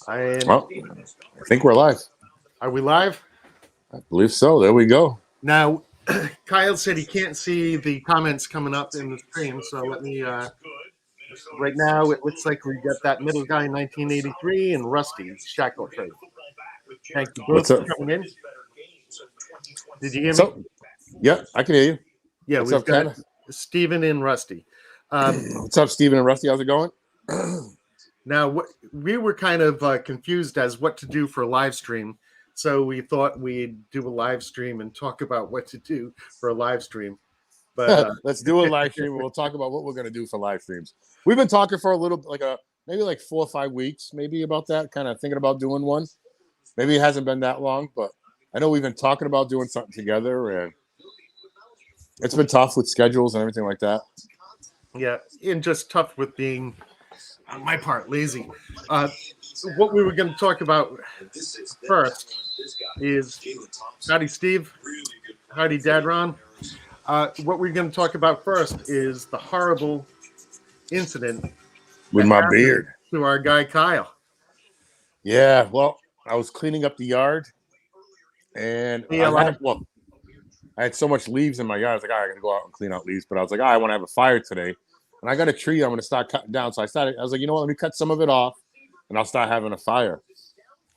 Well, I think we're live. Are we live? I believe so. There we go. Now, Kyle said he can't see the comments coming up in the stream, so let me. Right now, it looks like we got that middle guy, 1983, and Rusty Shackle trade. Thank you both What's up? for coming in. Did you hear me? So, yeah, I can hear you. Yeah, What's we've up, got Ken? Steven and Rusty. What's up, Steven and Rusty? How's it going? Now, we were kind of confused as what to do for a live stream, so we thought we'd do a live stream and talk about what to do for a live stream. But let's do a live stream and we'll talk about what we're going to do for live streams. We've been talking for a little, maybe 4 or 5 weeks, maybe about that, kind of thinking about doing one. Maybe it hasn't been that long, but I know we've been talking about doing something together, and it's been tough with schedules and everything like that. Yeah, and just tough with being, on my part, lazy. What we were going to talk about first is howdy, Steve. Howdy, Dad Ron. What we're going to talk about first is the horrible incident With my beard. to our guy Kyle. Yeah, well, I was cleaning up the yard, and I had so much leaves in my yard. I was like, all right, I got to go out and clean out leaves. But I was like, I want to have a fire today. And I got a tree I'm going to start cutting down. So I was like, you know what, let me cut some of it off, and I'll start having a fire.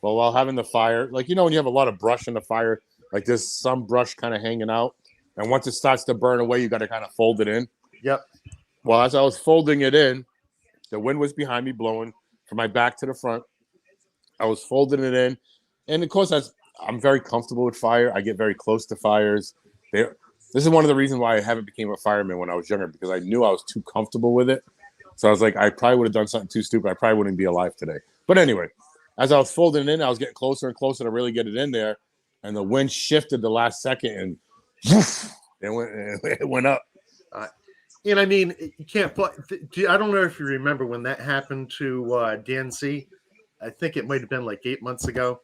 Well, while having the fire, when you have a lot of brush in the fire, like there's some brush kind of hanging out. And once it starts to burn away, you got to kind of fold it in. Yep. Well, as I was folding it in, the wind was behind me blowing from my back to the front. I was folding it in. And, of course, I'm very comfortable with fire. I get very close to fires. This is one of the reasons why I haven't became a fireman when I was younger, because I knew I was too comfortable with it. So I was like, I probably would have done something too stupid. I probably wouldn't be alive today. But anyway, as I was folding it in, I was getting closer and closer to really get it in there. And the wind shifted the last second, and it went up. And I mean, you can't. I don't know if you remember when that happened to Dan C. I think it might have been like 8 months ago.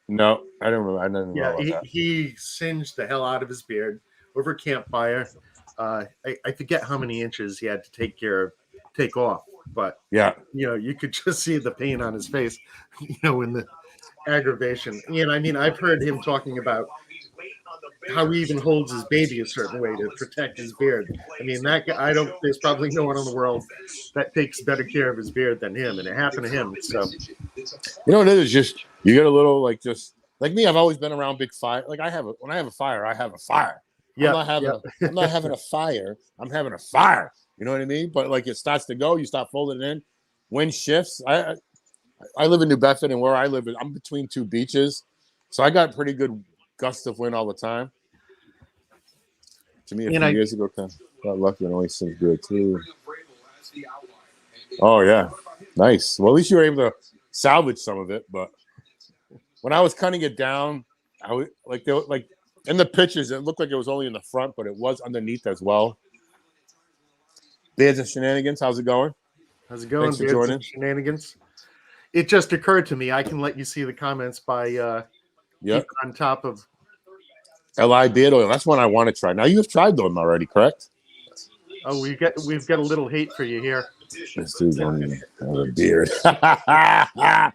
No, I don't remember. I didn't know about that. He singed the hell out of his beard over a campfire. I forget how many inches he had to take off, but yeah, you could just see the pain on his face, in the aggravation. And I mean, I've heard him talking about how he even holds his baby a certain way to protect his beard. I mean, that guy, there's probably no one in the world that takes better care of his beard than him, and it happened to him. So, it is just, you get a little just like me. I've always been around big fire. Like when I have a fire, I have a fire. Yeah, I'm not having a fire. I'm having a fire. You know what I mean? But it starts to go, you start folding it in. Wind shifts. I live in New Bedford, and where I live, I'm between two beaches, so I got pretty good gusts of wind all the time. To me, a few years ago, got lucky and always seems good too. Oh yeah, nice. Well, at least you were able to salvage some of it. But when I was cutting it down, I was in the pictures, it looked like it was only in the front, but it was underneath as well. Beards and Shenanigans, how's it going? How's it going? Thanks for joining. Shenanigans. It just occurred to me. I can let you see the comments by on top of Li beard oil. That's one I want to try. Now you've tried them already, correct? Oh, we've got a little hate for you here. This dude's on a beard. I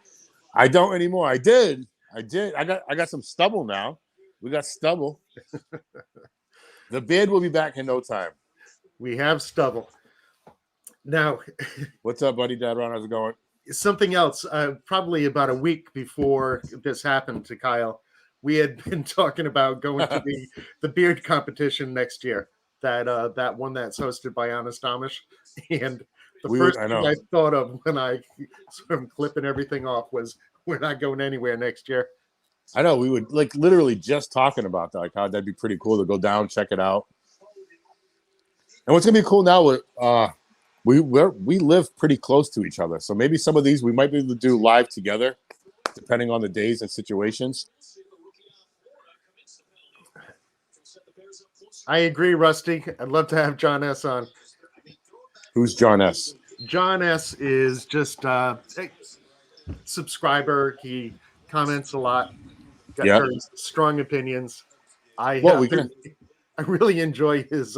don't anymore. I did. I got some stubble now. We got stubble. The beard will be back in no time. We have stubble. Now, what's up, buddy? Dad Ron, how's it going? Something else. Probably about a week before this happened to Kyle, we had been talking about going to the beard competition next year. That one that's hosted by Honest Amish, and first thing I thought of when I started clipping everything off was we're not going anywhere next year. I know, we would literally just talking about that, how that'd be pretty cool to go down, check it out. And what's gonna be cool now with we live pretty close to each other, so maybe some of these we might be able to do live together, depending on the days and situations. I agree, Rusty. I'd love to have John S. on. Who's John S? John S. is just a subscriber. He comments a lot. Got very strong opinions. I really enjoy his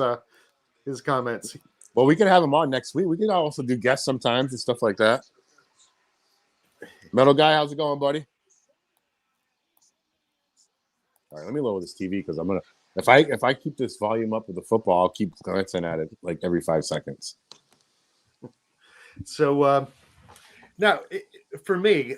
comments. Well, we can have him on next week. We can also do guests sometimes and stuff like that. Metal Guy, how's it going, buddy? All right, let me lower this TV because I'm gonna. If I keep this volume up with the football, I'll keep glancing at it like every 5 seconds. So now, for me,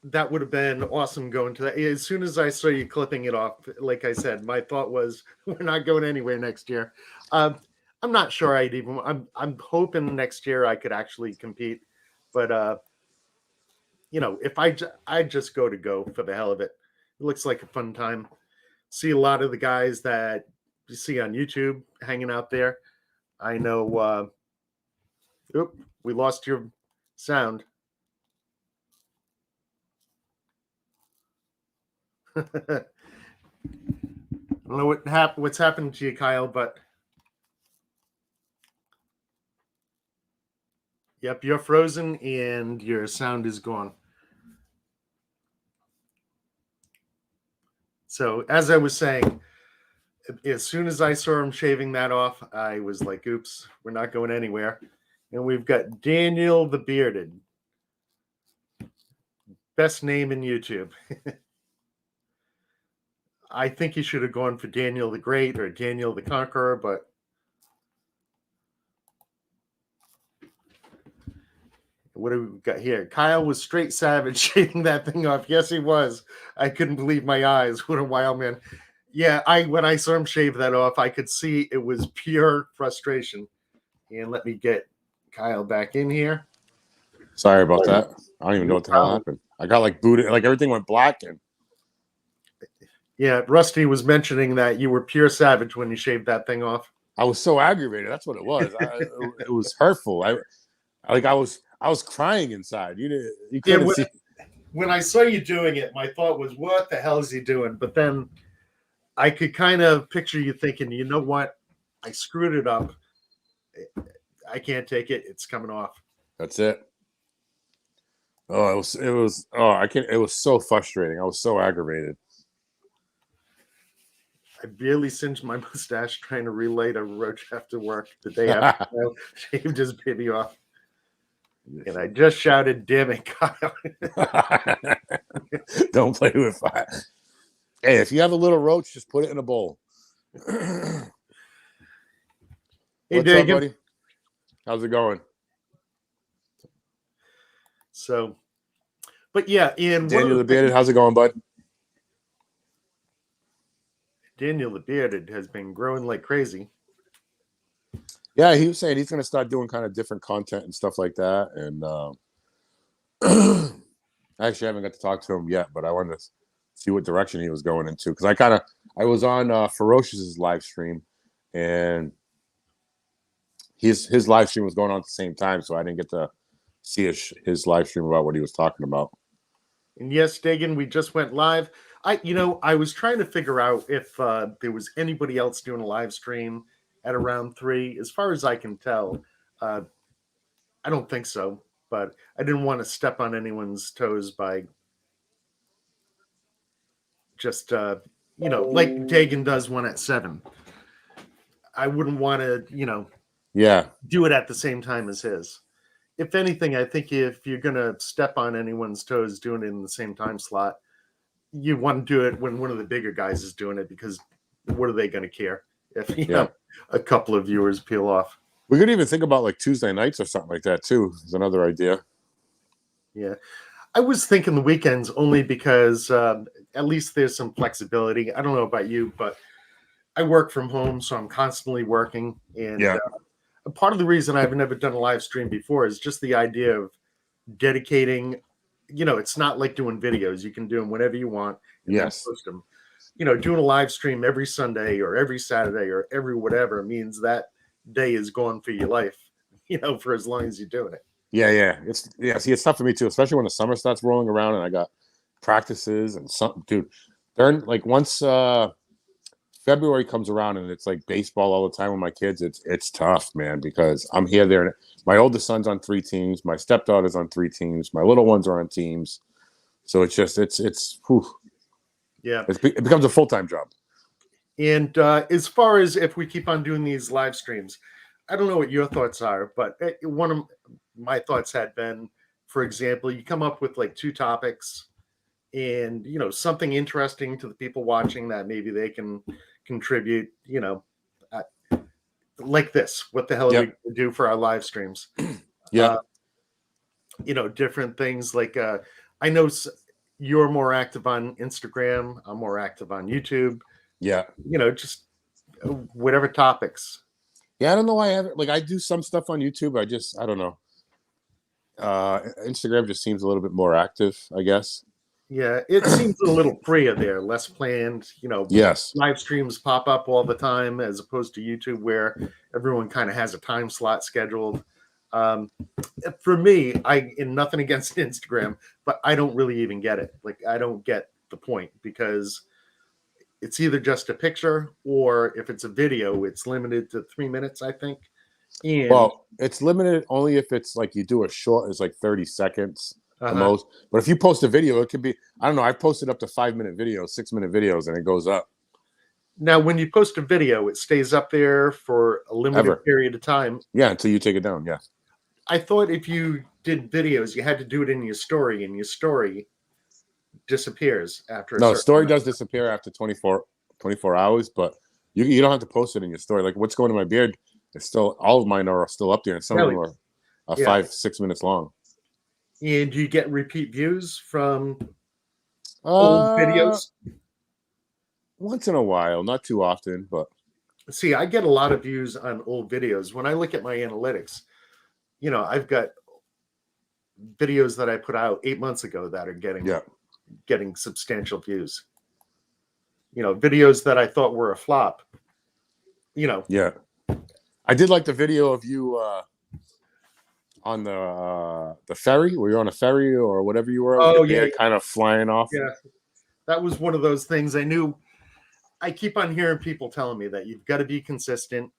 that would have been awesome going to that. As soon as I saw you clipping it off, like I said, my thought was we're not going anywhere next year. I'm not sure I'd even. I'm hoping next year I could actually compete, but if I just go for the hell of it. It looks like a fun time. See a lot of the guys that you see on YouTube hanging out there. I know. Oop, we lost your sound. I don't know what's happened to you, Kyle, but yep, you're frozen and your sound is gone. So as I was saying, as soon as I saw him shaving that off, I was like, oops, we're not going anywhere. And we've got Daniel the Bearded. Best name in YouTube. I think he should have gone for Daniel the Great or Daniel the Conqueror, but what do we got here? Kyle was straight savage shaving that thing off. Yes, he was. I couldn't believe my eyes. What a wild man. Yeah, when I saw him shave that off, I could see it was pure frustration. And let me get Kyle back in here. Sorry about that. I don't even know what the hell happened. I got like booted, like everything went black. And yeah, Rusty was mentioning that you were pure savage when you shaved that thing off. I was so aggravated. That's what it was. It was hurtful. I was crying inside. You couldn't see. When I saw you doing it, my thought was, what the hell is he doing? But then I could kind of picture you thinking, you know what? I screwed it up. I can't take it. It's coming off. That's it. Oh, it was so frustrating. I was so aggravated. I barely singed my mustache trying to relight a roach after work the day after I shaved his baby off. And I just shouted, damn it, Kyle. Don't play with fire. Hey, if you have a little roach, just put it in a bowl. Hey, What's up, buddy? How's it going? So, but yeah, Ian. Daniel the Bearded, how's it going, bud? Daniel the Bearded has been growing like crazy. Yeah, he was saying he's going to start doing kind of different content and stuff like that. And I actually haven't got to talk to him yet, but I wanted to see what direction he was going into because I was on Ferocious's live stream, and his live stream was going on at the same time, so I didn't get to see his live stream about what he was talking about. And yes, Dagan, we just went live. I was trying to figure out if there was anybody else doing a live stream at around 3. As far as I can tell, I don't think so. But I didn't want to step on anyone's toes by just like Dagan does one at 7. I wouldn't want to, do it at the same time as his. If anything, I think if you're going to step on anyone's toes doing it in the same time slot, you want to do it when one of the bigger guys is doing it, because what are they going to care if a couple of viewers peel off? We could even think about like Tuesday nights or something like that too. Is another idea. Yeah. I was thinking the weekends only because at least there's some flexibility. I don't know about you, but I work from home, so I'm constantly working. And part of the reason I've never done a live stream before is just the idea of dedicating. It's not like doing videos. You can do them whenever you want. And yes. Post them. Doing a live stream every Sunday or every Saturday or every whatever means that day is gone for your life, for as long as you're doing it. Yeah. It's tough for me too, especially when the summer starts rolling around and I got practices and something, dude. Like once February comes around and it's like baseball all the time with my kids, it's tough, man, because I'm here, there. My oldest son's on 3 teams, my stepdaughter's on 3 teams, my little ones are on teams. So it's just whew. Yeah. It becomes a full-time job. And as far as if we keep on doing these live streams, I don't know what your thoughts are, but one of my thoughts had been for example, you come up with like 2 topics and, something interesting to the people watching that maybe they can contribute, uh, like this. What the hell are we Yep. going to do for our live streams? Yeah. Different things like I know you're more active on Instagram. I'm more active on YouTube. Yeah. Just whatever topics. Yeah. I don't know why I haven't, like, I do some stuff on YouTube. I don't know. Instagram just seems a little bit more active, I guess. Yeah, it seems a little freer there, less planned. Yes. Live streams pop up all the time as opposed to YouTube where everyone kind of has a time slot scheduled. For me, and nothing against Instagram, but I don't really even get it. Like, I don't get the point because it's either just a picture or if it's a video, it's limited to 3 minutes, I think. And Well, it's limited only if it's like you do a short, it's like 30 seconds the most. But if you post a video, it could be, I don't know, I've posted up to 5-minute videos, 6-minute videos, and it goes up. Now, when you post a video, it stays up there for a limited period of time. Yeah, until you take it down. Yeah. I thought if you did videos, you had to do it in your story, and your story disappears after No, story does disappear after 24 hours, but you don't have to post it in your story. Like what's going to my beard, it's still, all of mine are still up there, and some of them are 5-6 minutes long. And do you get repeat views from old videos? Once in a while, not too often, but see, I get a lot of views on old videos. When I look at my analytics, I've got videos that I put out 8 months ago that are getting substantial views. Videos that I thought were a flop. Yeah. I did like the video of you on the ferry. Were you on a ferry or whatever you were? Oh yeah, kind of flying off. Yeah, that was one of those things. I knew. I keep on hearing people telling me that you've got to be consistent,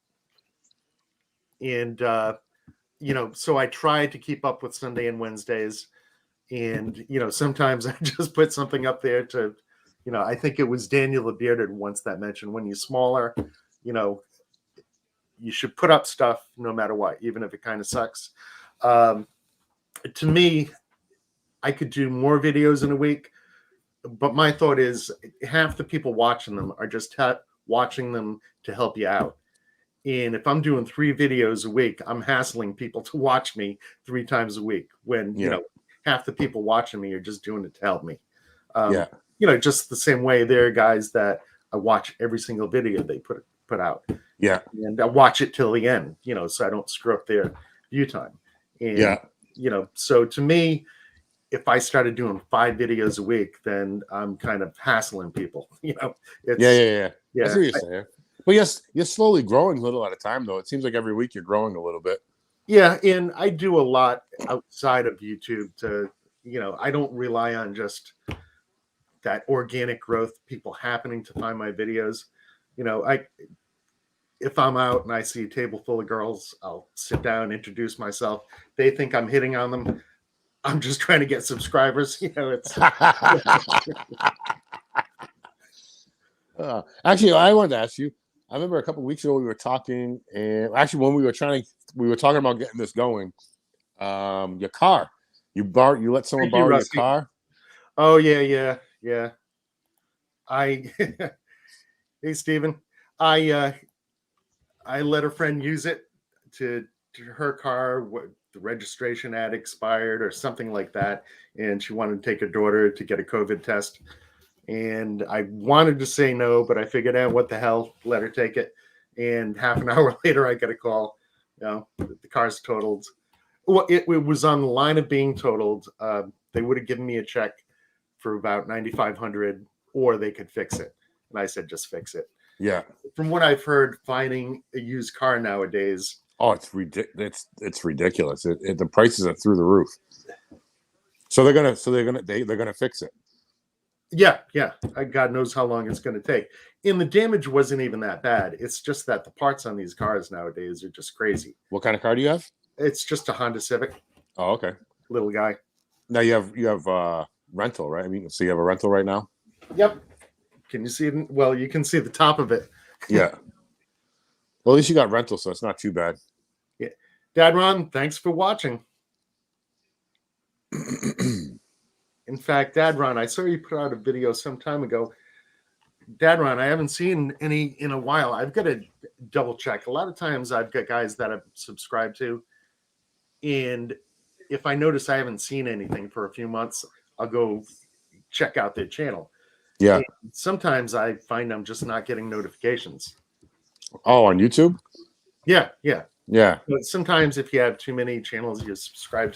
and so I tried to keep up with Sunday and Wednesdays, and sometimes I just put something up there to, I think it was Daniel the Bearded once that mentioned when you're smaller, you should put up stuff no matter what, even if it kind of sucks. To me, I could do more videos in a week, but my thought is half the people watching them are just watching them to help you out. And if I'm doing 3 videos a week, I'm hassling people to watch me 3 times a week when, half the people watching me are just doing it to help me. Just the same way there are guys that I watch every single video they put out. Yeah. And I watch it till the end, so I don't screw up their view time. And, so to me, if I started doing 5 videos a week, then I'm kind of hassling people, Yeah. That's what you're saying. But yes, you're slowly growing a little at a time, though. It seems like every week you're growing a little bit. Yeah, and I do a lot outside of YouTube to, I don't rely on just that organic growth, people happening to find my videos. If I'm out and I see a table full of girls, I'll sit down, introduce myself. They think I'm hitting on them. I'm just trying to get subscribers. It's actually, I wanted to ask you. I remember a couple of weeks ago we were talking, and actually when we were talking about getting this going. Your car, you let someone borrow your car. Oh yeah. Hey Steven, I let a friend use it to her car. What the registration had expired or something like that, and she wanted to take her daughter to get a COVID test. And I wanted to say no, but I figured out what the hell, let her take it. And half an hour later, I got a call. The car's totaled. Well, it was on the line of being totaled. They would have given me a check for about $9,500, or they could fix it. And I said, just fix it. Yeah. From what I've heard, finding a used car nowadays. Oh, it's ridiculous. It's ridiculous. The prices are through the roof. So they're gonna fix it. Yeah. God knows how long it's going to take. And the damage wasn't even that bad. It's just that the parts on these cars nowadays are just crazy. What kind of car do you have? It's just a Honda Civic. Oh, okay. Little guy. Now you have rental, right? I mean, so you have a rental right now? Yep. Can you see it? Well, you can see the top of it. Yeah. Well, at least you got rental, so it's not too bad. Yeah. Dad Ron, thanks for watching. In fact, Dadron, I saw you put out a video some time ago. Dadron, I haven't seen any in a while. I've got to double check. A lot of times I've got guys that I've subscribed to, and if I notice I haven't seen anything for a few months, I'll go check out their channel. Yeah. And sometimes I find I'm just not getting notifications. Oh, on YouTube? Yeah. Yeah. But sometimes if you have too many channels you subscribe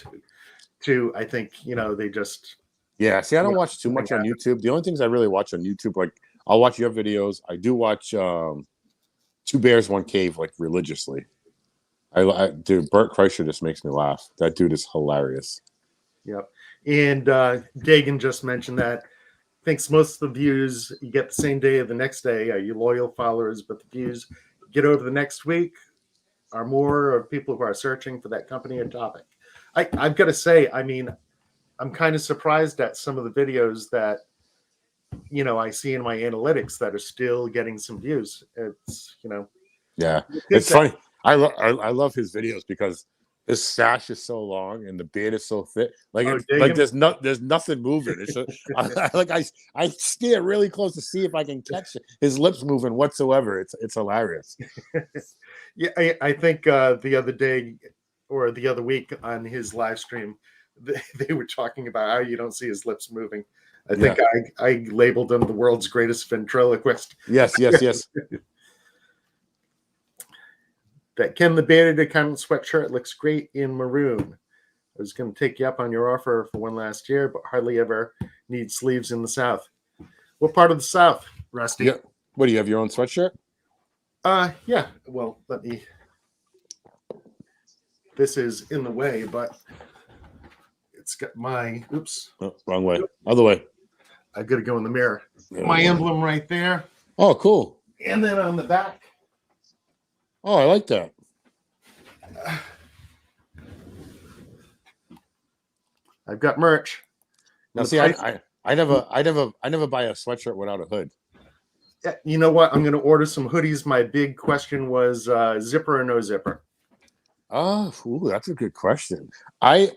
to, I think, they just... Yeah. See, I don't watch too much on YouTube. The only things I really watch on YouTube, like I'll watch your videos. I do watch Two Bears, One Cave, like religiously. Dude, Bert Kreischer just makes me laugh. That dude is hilarious. Yep. And Dagan just mentioned that thinks most of the views you get the same day or the next day are you loyal followers, but the views you get over the next week are more of people who are searching for that company or topic. I've got to say, I mean, I'm kind of surprised at some of the videos that I see in my analytics that are still getting some views. It's Yeah, it's funny. I love his videos because his stash is so long and the beard is so thick. Like there's nothing moving. It's I steer really close to see if I can catch his lips moving whatsoever. It's hilarious. Yeah, I think the other day or the other week on his live stream, they were talking about how you don't see his lips moving. I think I labeled him the world's greatest ventriloquist. Yes. That Ken the Bearded Accountant sweatshirt looks great in maroon. I was going to take you up on your offer for one last year, but hardly ever need sleeves in the South. What part of the South, Rusty? Yeah. What, do you have your own sweatshirt? Yeah. Well, this is in the way, but it's got my... Oops. Oh, wrong way. Other way. I got to go in the mirror. My emblem right there. Oh, cool. And then on the back. Oh, I like that. I've got merch. Now, see, I never buy a sweatshirt without a hood. Yeah, you know what? I'm going to order some hoodies. My big question was zipper or no zipper. Oh, that's a good question. I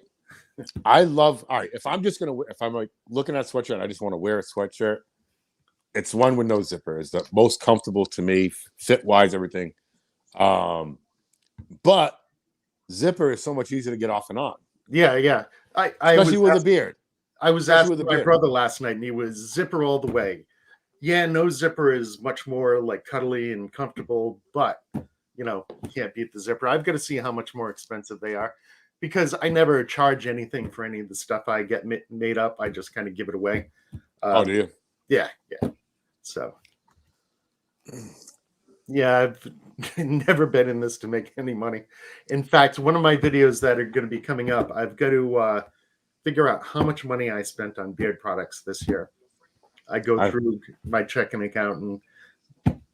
love. All right, if I'm like looking at sweatshirt, and I just want to wear a sweatshirt. It's one with no zipper. It's the most comfortable to me, fit wise, everything. But zipper is so much easier to get off and on. Yeah. Especially with a beard. I was asking my brother last night, and he was zipper all the way. Yeah, no zipper is much more like cuddly and comfortable, but you can't beat the zipper. I've got to see how much more expensive they are because I never charge anything for any of the stuff I get made up. I just kind of give it away. Oh, do you? Yeah. So, yeah, I've never been in this to make any money. In fact, one of my videos that are going to be coming up, I've got to figure out how much money I spent on beard products this year. I go through my checking account and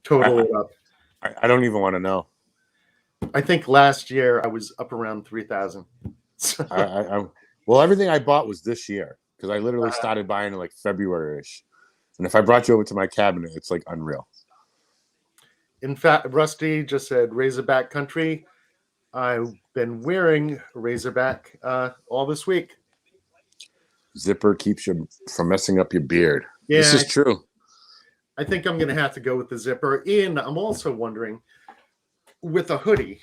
total it up. I don't even want to know. I think last year I was up around 3,000. Well, everything I bought was this year because I literally started buying in like February-ish. And if I brought you over to my cabinet, it's like unreal. In fact, Rusty just said Razorback Country. I've been wearing Razorback all this week. Zipper keeps you from messing up your beard. Yeah, this is true. I think I'm going to have to go with the zipper. And I'm also wondering, with a hoodie,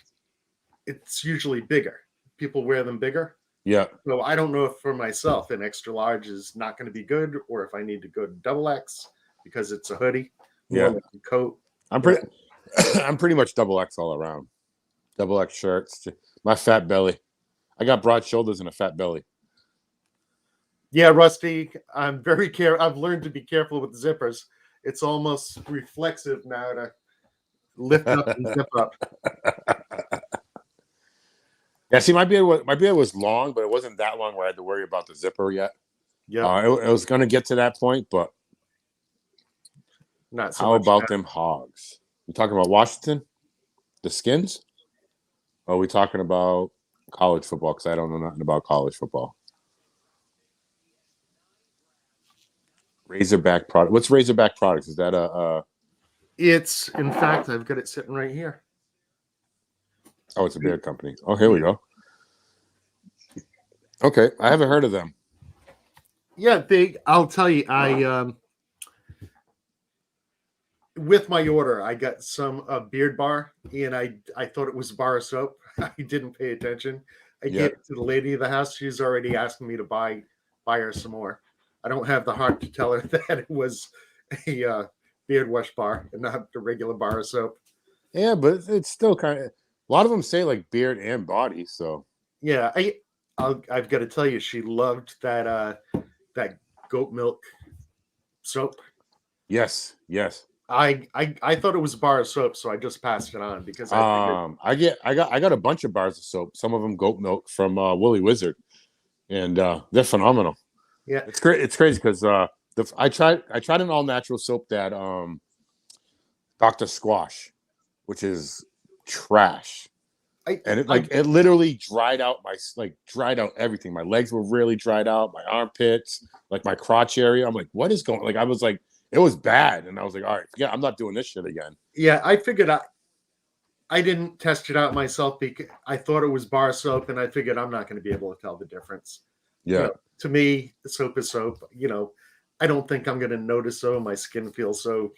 it's usually bigger. People wear them bigger. Yeah. So I don't know if for myself an extra large is not going to be good, or if I need to go to double X because it's a hoodie. Yeah. Like a coat. I'm pretty much double X all around. Double X shirts. My fat belly. I got broad shoulders and a fat belly. Yeah, Rusty, I'm very careful. I've learned to be careful with zippers. It's almost reflexive now to lift up and zip up. Yeah, see, my beard was long, but it wasn't that long where I had to worry about the zipper yet. Yeah, it was going to get to that point, but not so how much about now. them hogs? You talking about Washington, the Skins? Or are we talking about college football? Because I don't know nothing about college football. Razorback product. What's Razorback Products? Is that a? It's, in fact, I've got it sitting right here. Oh, it's a beard company. Oh, here we go. Okay, I haven't heard of them. Yeah, I'll tell you, with my order, I got some beard bar, and I thought it was a bar of soap. I didn't pay attention. I Yeah. gave it to the lady of the house. She's already asking me to buy her some more. I don't have the heart to tell her that it was a beard wash bar and not the regular bar of soap. Yeah, but it's still kind of. A lot of them say like beard and body. So Yeah, I've got to tell you, she loved that goat milk soap. yes, yes. I thought it was a bar of soap, so I just passed it on because I figured, I got a bunch of bars of soap. Some of them goat milk from Woolly Wizard, and they're phenomenal. yeah, It's great. It's crazy because I tried an all natural soap that Dr. Squash, which is trash. And it literally dried out dried out everything. My legs were really dried out, my armpits, like my crotch area. I'm like, what is going? Like I was like, it was bad, and I was like, all right, yeah, I'm not doing this shit again. yeah, I figured I didn't test it out myself because I thought it was bar soap, and I figured I'm not going to be able to tell the difference. Yeah, To me, soap is soap. I don't think I'm going to notice so. My skin feels so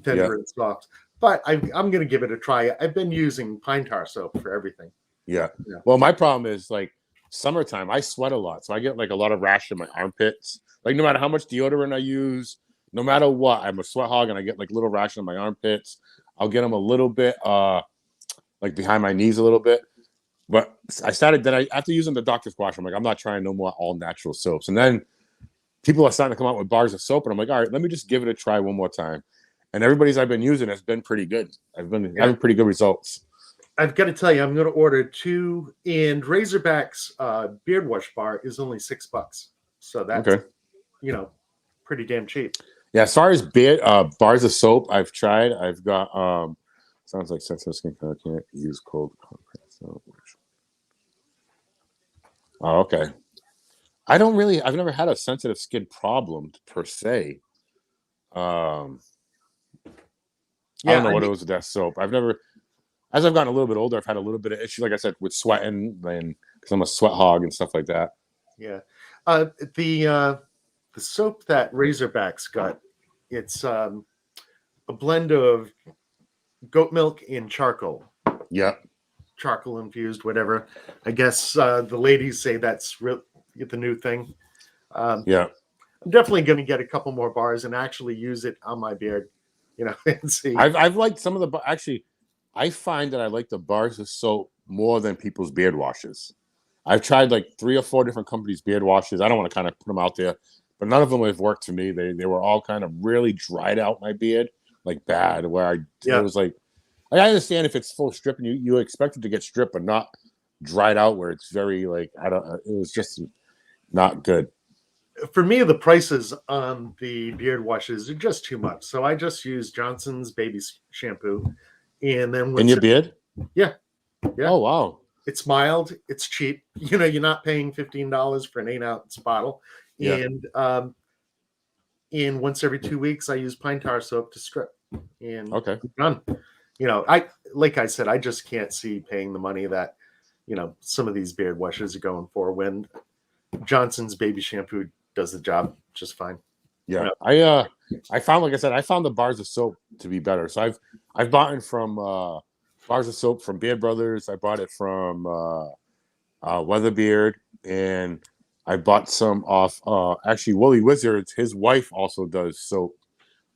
tender and soft. But I'm going to give it a try. I've been using pine tar soap for everything. yeah. Well, my problem is like summertime. I sweat a lot, so I get like a lot of rash in my armpits. Like no matter how much deodorant I use, no matter what, I'm a sweat hog, and I get like little rash in my armpits. I'll get them a little bit, like behind my knees a little bit. But I started then after using the Dr. Squash, I'm like, I'm not trying no more all natural soaps. And then people are starting to come out with bars of soap, and I'm like, all right, let me just give it a try one more time. And everybody's I've been using has been pretty good. I've been having pretty good results. I've got to tell you, I'm going to order 2, and Razorback's beard wash bar is only $6, so that's okay. Pretty damn cheap. Yeah, as far as bars of soap, I've tried. I've got sounds like sensitive skin color can't use cold soap. Oh, okay. I've never had a sensitive skin problem per se. I don't know what it was with that soap. As I've gotten a little bit older, I've had a little bit of issue, like I said, with sweating, and because I'm a sweat hog and stuff like that. Yeah. The soap that Razorback's got, it's a blend of goat milk and charcoal. Yeah. Charcoal infused, whatever. I guess the ladies say that's the new thing. Yeah. I'm definitely going to get a couple more bars and actually use it on my beard, and see. I've liked some of the actually. I find that I like the bars of soap more than people's beard washes. I've tried like 3 or 4 different companies' beard washes. I don't want to kind of put them out there, but none of them have worked for me. They were all kind of really dried out my beard, like bad. It was like I understand if it's full strip and you expect it to get stripped, but not dried out where it's very like it was just not good. For me, the prices on the beard washes are just too much. So I just use Johnson's baby shampoo. And then in your beard? Yeah. Oh, wow. It's mild. It's cheap. You're not paying $15 for an 8-ounce bottle. Yeah. And once every 2 weeks, I use pine tar soap to strip. And okay. Done. Like I said, I just can't see paying the money that, some of these beard washes are going for when Johnson's baby shampoo does the job just fine. Yeah. I found, like I said, I found the bars of soap to be better. So I've bought it from bars of soap from Beard Brothers. I bought it from Weatherbeard, and I bought some off actually Woolly Wizards. His wife also does soap,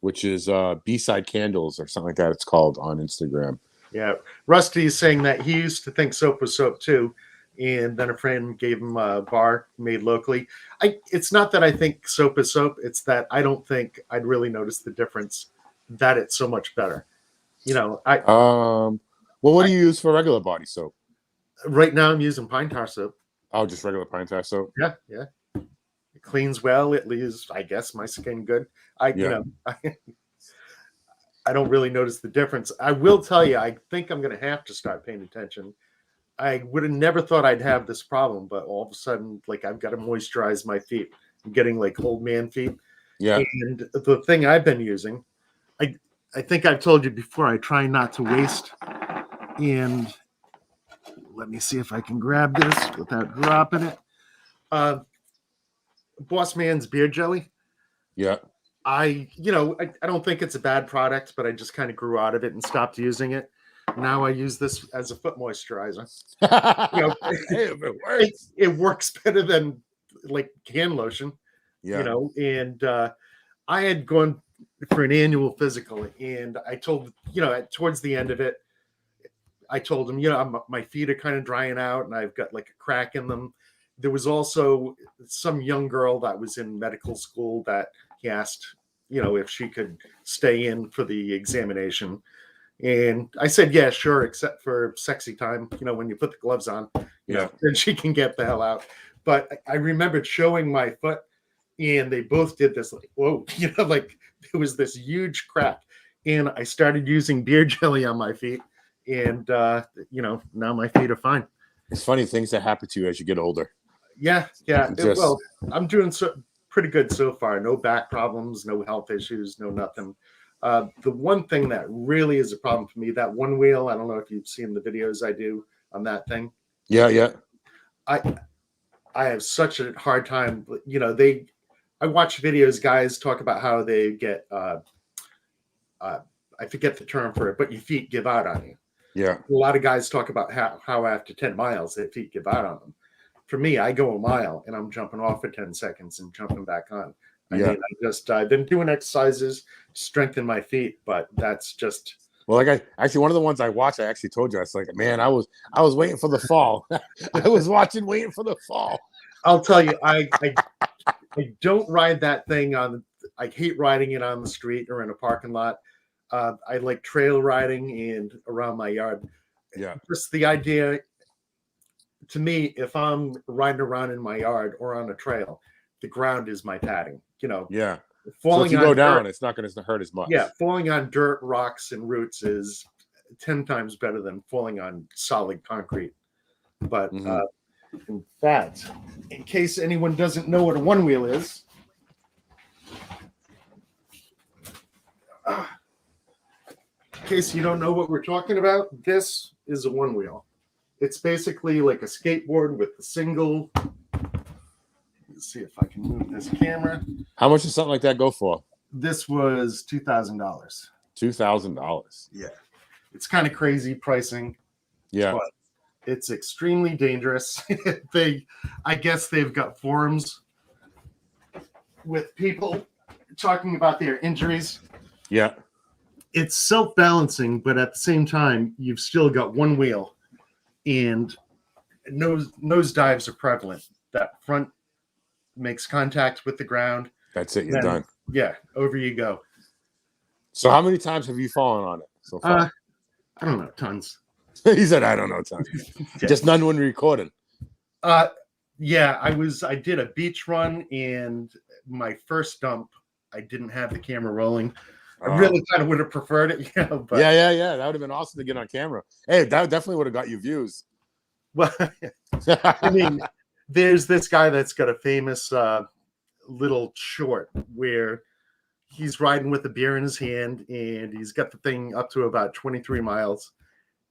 which is B-side candles or something like that. It's called on Instagram. Yeah, Rusty is saying that he used to think soap was soap too, and then a friend gave him a bar made locally. It's not that I think soap is soap; it's that I don't think I'd really notice the difference. That it's so much better. Well, what do you use for regular body soap? Right now, I'm using pine tar soap. Oh, just regular pine tar soap. Yeah. It cleans well. It leaves, I guess, my skin good. I don't really notice the difference. I will tell you, I think I'm going to have to start paying attention. I would have never thought I'd have this problem, but all of a sudden, like I've got to moisturize my feet. I'm getting like old man feet. Yeah. And the thing I've been using, I think I've told you before, I try not to waste. And let me see if I can grab this without dropping it. Boss Man's beard jelly. Yeah. I don't think it's a bad product, but I just kind of grew out of it and stopped using it. Now I use this as a foot moisturizer. Hey, if it works. It works better than like hand lotion, Yeah. and I had gone for an annual physical, and I told, towards the end of it, I told him, my feet are kind of drying out and I've got like a crack in them. There was also some young girl that was in medical school that he asked, if she could stay in for the examination. And I said, yeah, sure, except for sexy time, when you put the gloves on, then she can get the hell out. But I remembered showing my foot, and they both did this like, whoa, like there was this huge crack. And I started using beard jelly on my feet. And, now my feet are fine. It's funny things that happen to you as you get older. Yeah. Well, I'm doing pretty good so far. No back problems, no health issues, no nothing. The one thing that really is a problem for me, that one wheel, I don't know if you've seen the videos I do on that thing. Yeah. I have such a hard time. I watch videos, guys talk about how they get, I forget the term for it, but your feet give out on you. Yeah. A lot of guys talk about how after 10 miles, their feet give out on them. For me, I go a mile and I'm jumping off for 10 seconds and jumping back on. I've been doing exercises to strengthen my feet, but that's just. Well, actually one of the ones I watched, I actually told you, I was like, man, I was waiting for the fall. I was waiting for the fall. I'll tell you, I don't ride that thing I hate riding it on the street or in a parking lot. I like trail riding and around my yard. Yeah. Just the idea, to me, if I'm riding around in my yard or on a trail, the ground is my padding. Yeah. Falling so if you go down, it's not going to hurt as much. Yeah, falling on dirt, rocks, and roots is 10 times better than falling on solid concrete. But in fact, in case anyone doesn't know what a one wheel is, in case you don't know what we're talking about, this is a one wheel. It's basically like a skateboard with a single. Let's see if I can move this camera. How much does something like that go for? This was $2,000. $2,000. Yeah. It's kind of crazy pricing. Yeah. But it's extremely dangerous. I guess they've got forums with people talking about their injuries. Yeah. It's self-balancing, but at the same time, you've still got one wheel, and nose dives are prevalent. That front makes contact with the ground. That's it. You're done. Yeah, over you go. So how many times have you fallen on it so far? I don't know, tons. He said, I don't know, tons. Yeah. Just none when recording. Yeah, I did a beach run, and my first dump, I didn't have the camera rolling. I really kind of would have preferred it, But yeah. That would have been awesome to get on camera. Hey, that definitely would have got you views. Well, I mean, there's this guy that's got a famous little short where he's riding with a beer in his hand, and he's got the thing up to about 23 miles,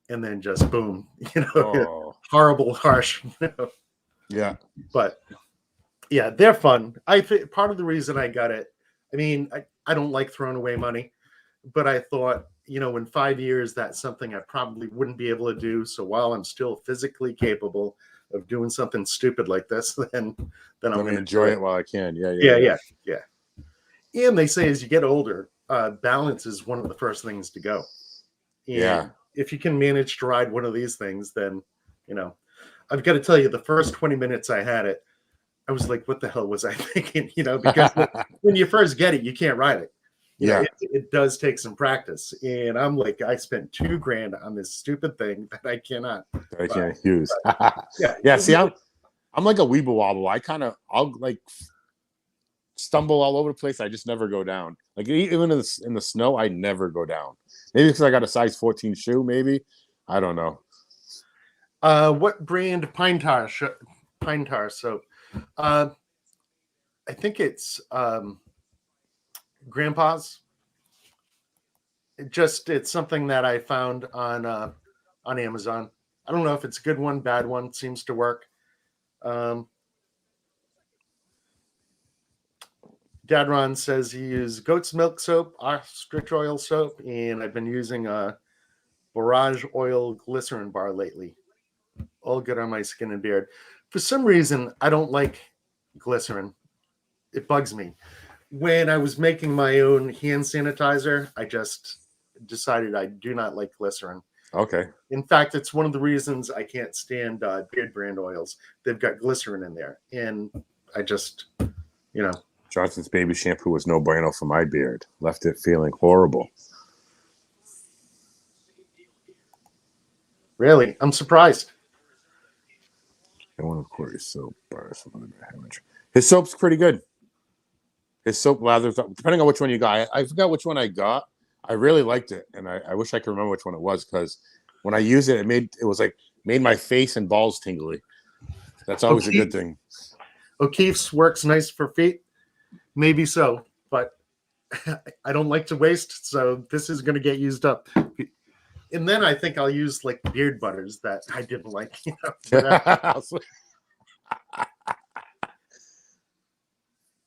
and then just boom, horrible, harsh. Yeah. But yeah, they're fun. I think part of the reason I got it, I mean, I don't like throwing away money, but I thought, in 5 years, that's something I probably wouldn't be able to do. So while I'm still physically capable of doing something stupid like this, then I'm going to enjoy it while I can. Yeah. And they say as you get older, balance is one of the first things to go. And if you can manage to ride one of these things, then, I've got to tell you, the first 20 minutes I had it, I was like, what the hell was I thinking? Because when you first get it, you can't ride it. It does take some practice. And I'm like, I spent $2,000 on this stupid thing that I can't use. See, I'm like a weeble wobble. I'll like stumble all over the place. I just never go down. Like even in the snow, I never go down. Maybe because I got a size 14 shoe. Maybe I don't know. What brand pine tar soap? I think it's Grandpa's. It's something that I found on Amazon. I don't know if it's a good one, bad one. It seems to work. Dadron says he uses goat's milk soap, ostrich oil soap, and I've been using a Barrage oil glycerin bar lately. All good on my skin and beard. For some reason, I don't like glycerin. It bugs me. When I was making my own hand sanitizer, I just decided I do not like glycerin. Okay. In fact, it's one of the reasons I can't stand beard brand oils. They've got glycerin in there. And I just, you know. Johnson's baby shampoo was no bueno for my beard. Left it feeling horrible. Really? I'm surprised. And one of Corey's soap bars. His soap's pretty good. His soap lathers up, depending on which one you got. I forgot which one I got. I really liked it, and I wish I could remember which one it was, because when I used it, made my face and balls tingly. That's always a good thing. O'Keefe's works nice for feet. Maybe so, but I don't like to waste, so this is going to get used up. And then I think I'll use like beard butters that I didn't like. You know,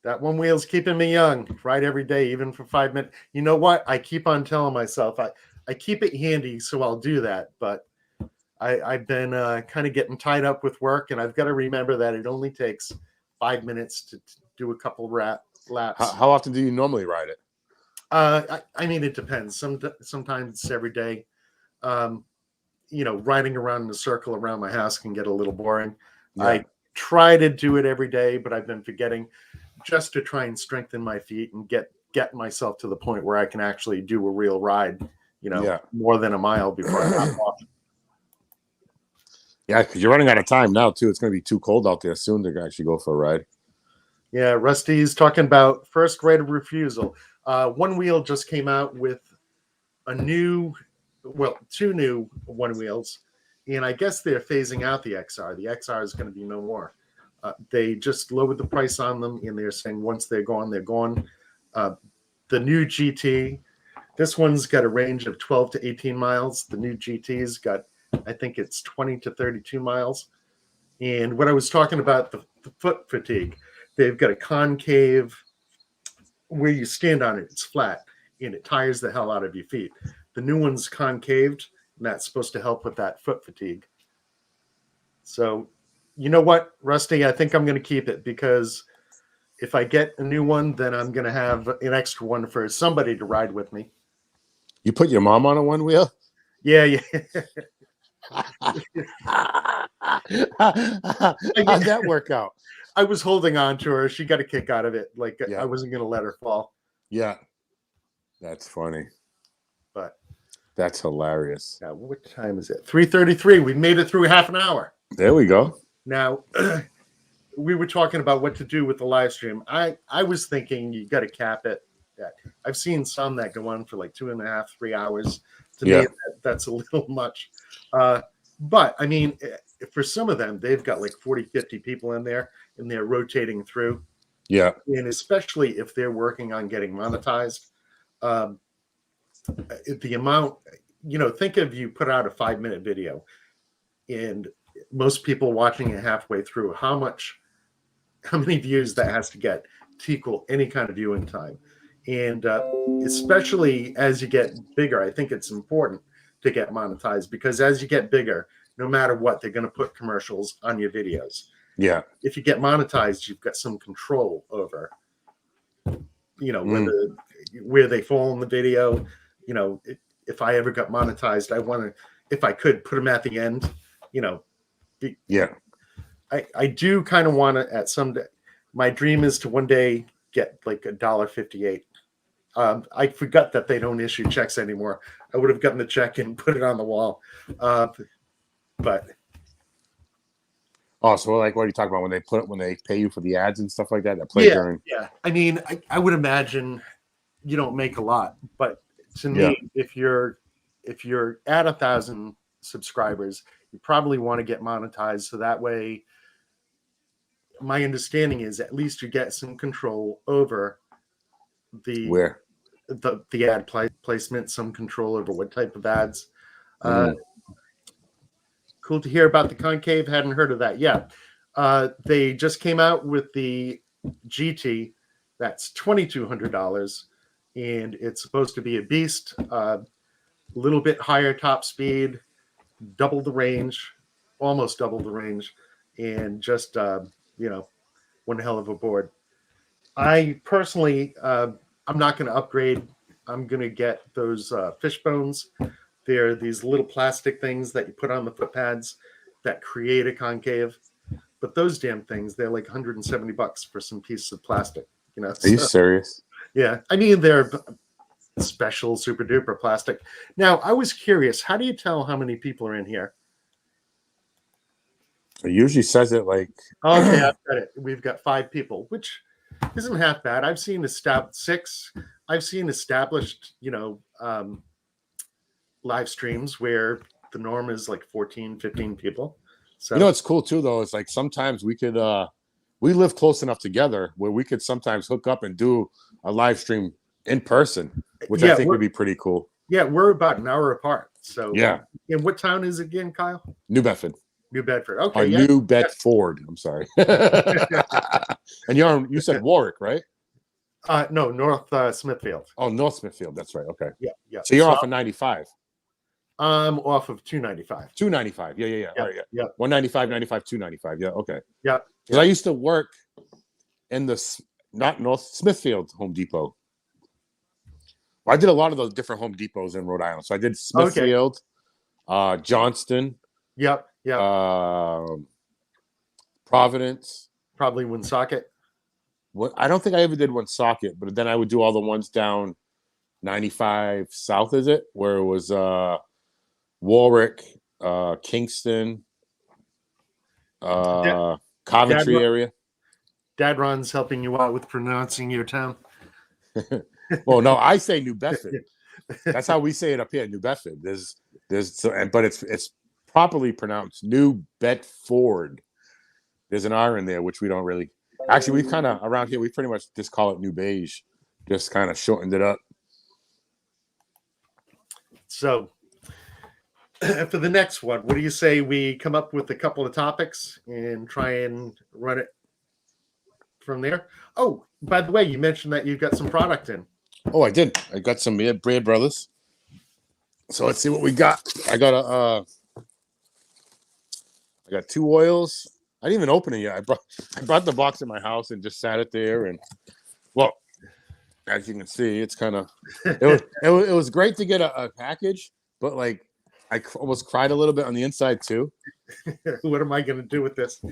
that one wheel's keeping me young, right? Every day, even for 5 minutes. You know what? I keep on telling myself I keep it handy, so I'll do that. But I've been kind of getting tied up with work, and I've got to remember that it only takes 5 minutes to do a couple laps. How often do you normally ride it? I mean, it depends. Sometimes it's every day. You know, riding around in a circle around my house can get a little boring. Yeah. I try to do it every day, but I've been forgetting, just to try and strengthen my feet and get myself to the point where I can actually do a real ride, you know, more than a mile before I hop off. Yeah, because you're running out of time now, too. It's going to be too cold out there soon to actually go for a ride. Yeah, Rusty's talking about first right of refusal. One Wheel just came out with two new One Wheels, and I guess they're phasing out the XR. The XR is going to be no more. They just lowered the price on them, and they're saying once they're gone, they're gone. The new GT, this one's got a range of 12 to 18 miles. The new GT's got, I think it's 20 to 32 miles. And what I was talking about, the foot fatigue, they've got a concave where you stand on it, it's flat, and it tires the hell out of your feet. The new one's concaved, and that's supposed to help with that foot fatigue. So, you know what, Rusty? I think I'm going to keep it, because if I get a new one, then I'm going to have an extra one for somebody to ride with me. You put your mom on a One Wheel? Yeah. How'd that work out? I was holding on to her. She got a kick out of it. Like, I wasn't going to let her fall. Yeah. That's funny. But that's hilarious. Now, what time is it? 3:33. We made it through half an hour. There we go. Now, we were talking about what to do with the live stream. I was thinking you got to cap it. I've seen some that go on for like 2.5, 3 hours. To me, that's a little much. But I mean, for some of them, they've got like 40, 50 people in there, and they're rotating through. Yeah. And especially if they're working on getting monetized, the amount, you know, think of you put out a 5-minute video and most people watching it halfway through, how many views that has to get to equal any kind of viewing time. And especially as you get bigger, I think it's important to get monetized, because as you get bigger, no matter what, they're going to put commercials on your videos. Yeah. If you get monetized, you've got some control over, you know, where they fall in the video. You know, if I ever got monetized, I want to, if I could, put them at the end, you know. I do kind of want to at some day. My dream is to one day get like $1.58. I forgot that they don't issue checks anymore. I would have gotten the check and put it on the wall. But so like, what are you talking about when they pay you for the ads and stuff like that? That play during. Yeah. I mean, I would imagine you don't make a lot, but to me, if you're at 1,000 subscribers, you probably want to get monetized, so that way. My understanding is at least you get some control over the ad placement, some control over what type of ads. Cool to hear about the concave. Hadn't heard of that yet. They just came out with the GT, That's $2,200, and it's supposed to be a beast. A little bit higher top speed, double the range, almost double the range, and just one hell of a board. I personally, I'm not going to upgrade. I'm going to get those fish bones. They're these little plastic things that you put on the foot pads that create a concave. But those damn things, they're like $170 for some piece of plastic. Are you serious? Yeah, I mean they're special super duper plastic. Now, I was curious, how do you tell how many people are in here? It usually says it like. Okay, I've got it. We've got 5 people, which isn't half bad. I've seen 6. I've seen established, live streams where the norm is like 14, 15 people. So It's cool too, though. It's like sometimes we could, we live close enough together where we could sometimes hook up and do a live stream in person, which I think would be pretty cool. Yeah, we're about an hour apart. So yeah. And what town is it again, Kyle? New Bedford. New Bedford. Okay. New Bedford. I'm sorry. And you said Warwick, right? No, North Smithfield. Oh, North Smithfield. That's right. Okay. Yeah. So you're off of 95. I'm off of 295. 295. Yeah. All right. Yeah. 195, 95, 295. Yeah. Okay. Yeah. Because I used to work in not North Smithfield Home Depot. Well, I did a lot of those different Home Depots in Rhode Island. So I did Smithfield, Johnston. Yep. Providence. Probably Woonsocket. I don't think I ever did Woonsocket, but then I would do all the ones down 95 South, is it? Where it was Warwick, Kingston, Coventry area. Dad Ron's helping you out with pronouncing your town. Well, no, I say New Bedford. That's how we say it up here, New Bedford. But it's properly pronounced New Bedford. There's an R in there, which we don't really. Actually, we kind of around here we pretty much just call it New Beige. Just kind of shortened it up. So, for the next one, what do you say we come up with a couple of topics and try and run it from there? Oh, by the way, you mentioned that you've got some product in. Oh, I did. I got some Bread Brothers. So let's see what we got. I got 2 oils. I didn't even open it yet. I brought the box in my house and just sat it there. And well, as you can see, it's kind of it was great to get a package, but like I almost cried a little bit on the inside too. What am I going to do with this?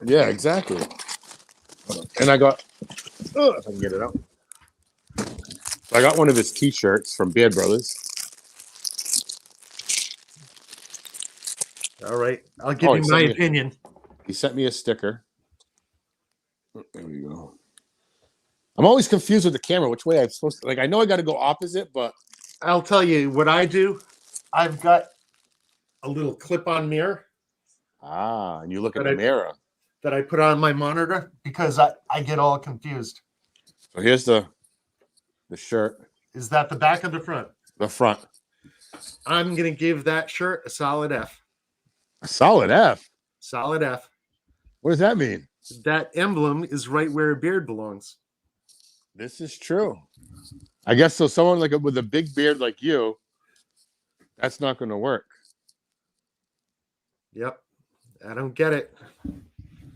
Yeah, exactly. And I got if I can get it out. I got one of his T-shirts from Beard Brothers. All right, I'll give you my opinion. He sent me a sticker. There we go. I'm always confused with the camera. Which way I'm supposed to? Like, I know I got to go opposite, but I'll tell you what I do. I've got a little clip-on mirror. And you look at the mirror that I put on my monitor because I get all confused. So here's the shirt. Is that the back or the front? The front. I'm going to give that shirt a solid F. A solid F? Solid F. What does that mean? That emblem is right where a beard belongs. This is true. I guess so. Someone like with a big beard like you, that's not going to work. Yep. I don't get it.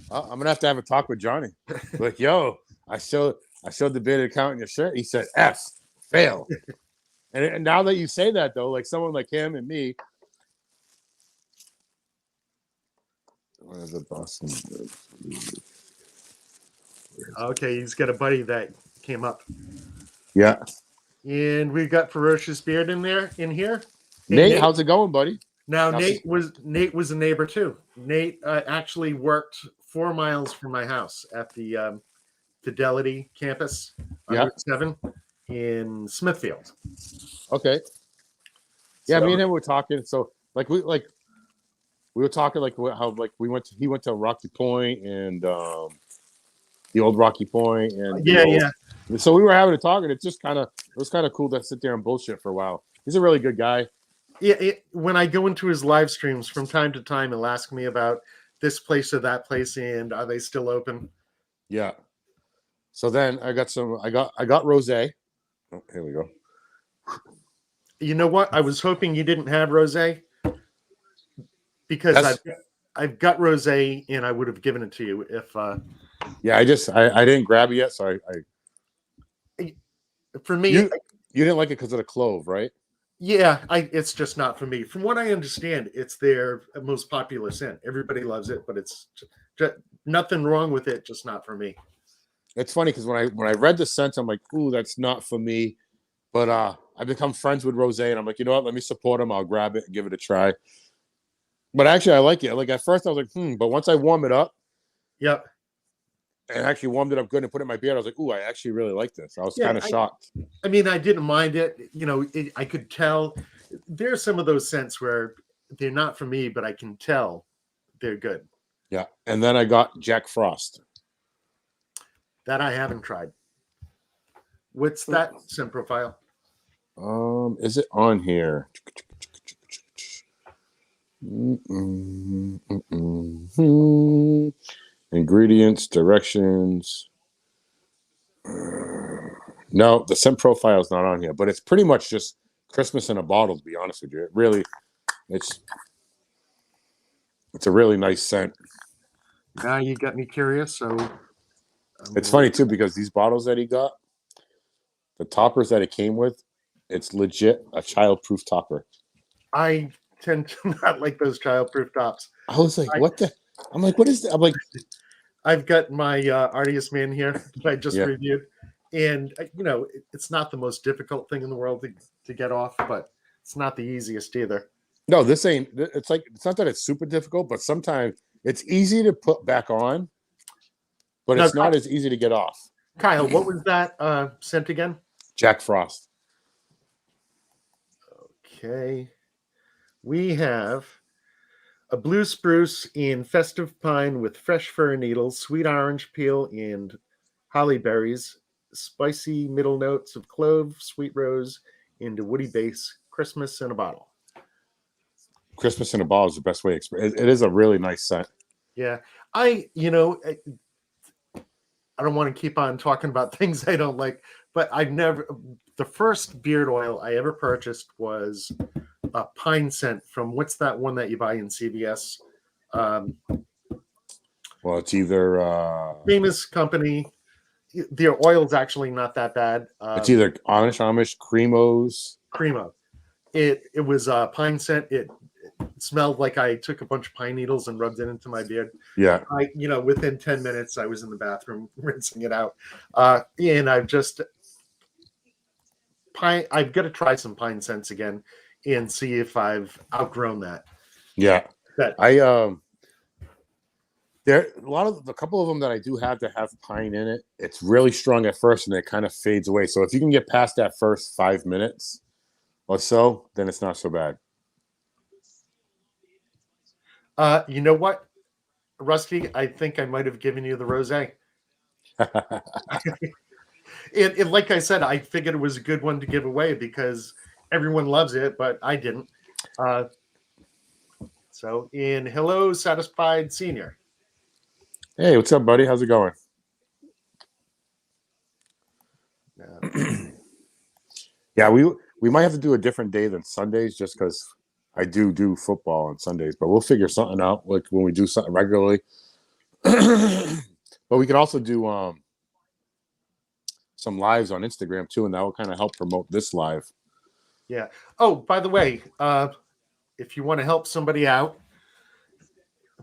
I'm going to have a talk with Johnny. Like, yo, I showed the bearded account in your shirt. He said, F, fail. And now that you say that, though, like someone like him and me. Where's the Boston? Okay, he's got a buddy that came up. Yeah. And we've got Ferocious Beard in here. Nate, how's it going, buddy? Now, Nate was a neighbor too. Nate actually worked 4 miles from my house at the Fidelity campus on Route 7 in Smithfield. Okay. Yeah, me and him were talking. So we were talking like how like he went to Rocky Point and the old Rocky Point and So we were having a talk and it was kind of cool to sit there and bullshit for a while. He's a really good guy. Yeah, when I go into his live streams from time to time, he'll ask me about this place or that place and are they still open? Yeah. So then I got rosé. Oh, here we go. You know what? I was hoping you didn't have rosé because I've got rosé and I would have given it to you if. Yeah, I didn't grab it yet, so for me, you didn't like it because of the clove, right? Yeah, it's just not for me. From what I understand, it's their most popular scent. Everybody loves it, but it's just nothing wrong with it, just not for me. It's funny because when I read the scent, I'm like, ooh, that's not for me. But I've become friends with rosé, and I'm like, you know what? Let me support them. I'll grab it and give it a try. But actually, I like it. Like at first, I was like, but once I warm it up, Yep. and actually warmed it up good and put it in my beard, I was like, ooh, I actually really like this. I was Yeah, kind of shocked. I mean, I didn't mind it. You know, I could tell there's some of those scents where they're not for me, but I can tell they're good. Yeah. And then I got Jack Frost. That I haven't tried. What's that scent profile? Is it on here? Ingredients, directions. No, the scent profile is not on here, but it's pretty much just Christmas in a bottle, to be honest with you. It's a really nice scent. Now you got me curious. So it's funny too, because these bottles that he got, the toppers that it came with, it's legit a childproof topper. I tend to not like those childproof tops. I was like, what the? I'm like, what is that? I'm like, I've got my Artiest Man here that I just reviewed. And, you know, it's not the most difficult thing in the world to get off, but it's not the easiest either. No, this ain't. It's like, it's not that it's super difficult, but sometimes it's easy to put back on, but it's not as easy to get off. Kyle, what was that scent again? Jack Frost. Okay. We have a blue spruce in festive pine with fresh fir needles, sweet orange peel, and holly berries, spicy middle notes of clove, sweet rose, and a woody base. Christmas in a bottle. Christmas in a bottle is the best way to express it. It is a really nice scent. Yeah. I don't want to keep on talking about things I don't like, but the first beard oil I ever purchased was a pine scent from, what's that one that you buy in CVS? Well, it's either famous company. Their oil's actually not that bad. It's either Amish Cremo. It was a pine scent. It smelled like I took a bunch of pine needles and rubbed it into my beard. Yeah. Within 10 minutes, I was in the bathroom rinsing it out. And I've got to try some pine scents again and see if I've outgrown that. Yeah. A couple of them that I do have to have pine in it. It's really strong at first and it kind of fades away. So if you can get past that first 5 minutes or so, then it's not so bad. You know what, Rusty? I think I might have given you the rosé. And like I said, I figured it was a good one to give away because everyone loves it, but I didn't. So, hello, Satisfied Senior. Hey, what's up, buddy? How's it going? Yeah, we might have to do a different day than Sundays just because I do football on Sundays, but we'll figure something out like when we do something regularly. But we could also do some lives on Instagram too, and that will kind of help promote this live. Yeah. Oh, by the way, if you want to help somebody out,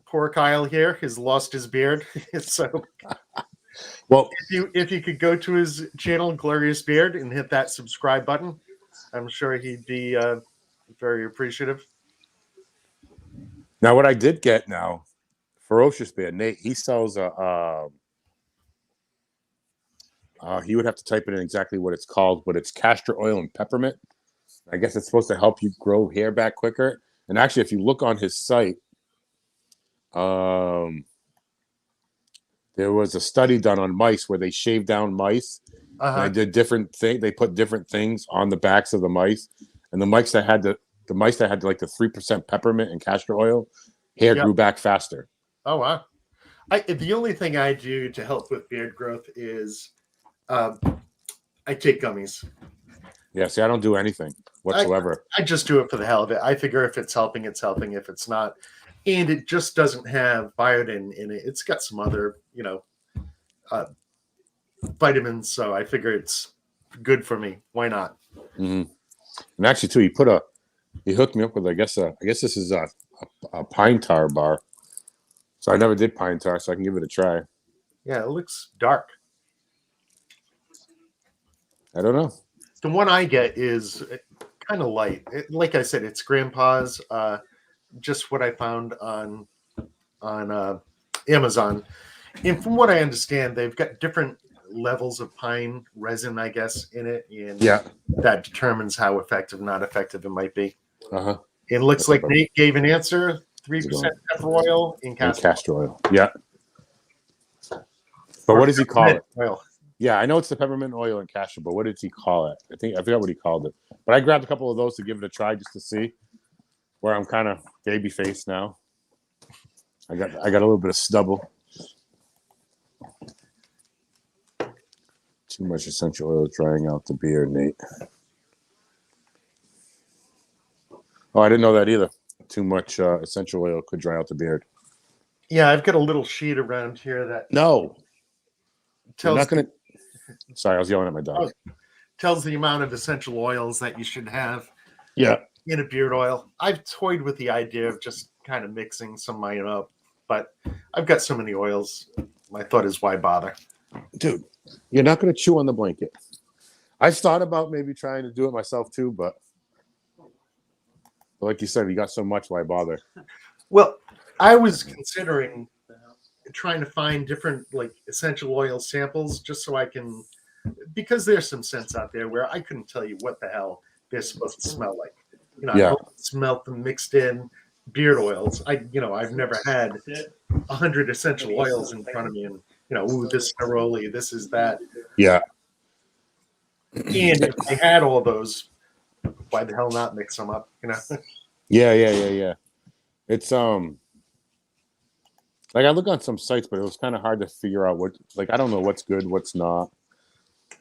poor Kyle here has lost his beard. So, well, if you could go to his channel, Glorious Beard, and hit that subscribe button, I'm sure he'd be very appreciative. Now, what I did get now, Ferocious Beard, Nate, he sells he would have to type it in exactly what it's called, but it's castor oil and peppermint. I guess it's supposed to help you grow hair back quicker. And actually, if you look on his site, there was a study done on mice where they shaved down mice. And they did different things. They put different things on the backs of the mice, and the mice that had like the 3% peppermint and castor oil, hair grew back faster. Oh wow! The only thing I do to help with beard growth is I take gummies. Yeah, see, I don't do anything whatsoever. I just do it for the hell of it. I figure if it's helping, it's helping. If it's not, and it just doesn't have biotin in it. It's got some other, uh, vitamins. So I figure it's good for me. Why not? Mm-hmm. And actually, too, he hooked me up with, I guess this is a pine tar bar. So I never did pine tar, so I can give it a try. Yeah, it looks dark. I don't know. The one I get is kind of light. Like I said, it's Grandpa's. Just what I found on Amazon. And from what I understand, they've got different levels of pine resin, I guess, in it, and Yeah. that determines how effective, not effective it might be. Uh-huh. It looks like Nate gave an answer: 3% pepper oil in castor oil. Yeah. But what does he call it? Oil. Yeah, I know it's the peppermint oil and castor, but what did he call it? I forgot what he called it. But I grabbed a couple of those to give it a try just to see where I'm kind of baby faced now. I got a little bit of stubble. Too much essential oil drying out the beard, Nate. Oh, I didn't know that either. Too much essential oil could dry out the beard. Yeah, I've got a little sheet around here that tells. Sorry, I was yelling at my dog. Tells the amount of essential oils that you should have. Yeah. In a beard oil. I've toyed with the idea of just kind of mixing some of mine up, but I've got so many oils. My thought is, why bother? Dude, you're not going to chew on the blanket. I've thought about maybe trying to do it myself too, but like you said, you got so much, why bother? Well, I was considering trying to find different like essential oil samples just so I can, because there's some scents out there where I couldn't tell you what the hell they're supposed to smell like. I've smelled them mixed in beard oils. I've never had 100 essential oils in front of me and this is neroli, this is that. Yeah. And if I had all those, why the hell not mix them up? Yeah. It's like I look on some sites, but it was kind of hard to figure out what. Like I don't know what's good, what's not.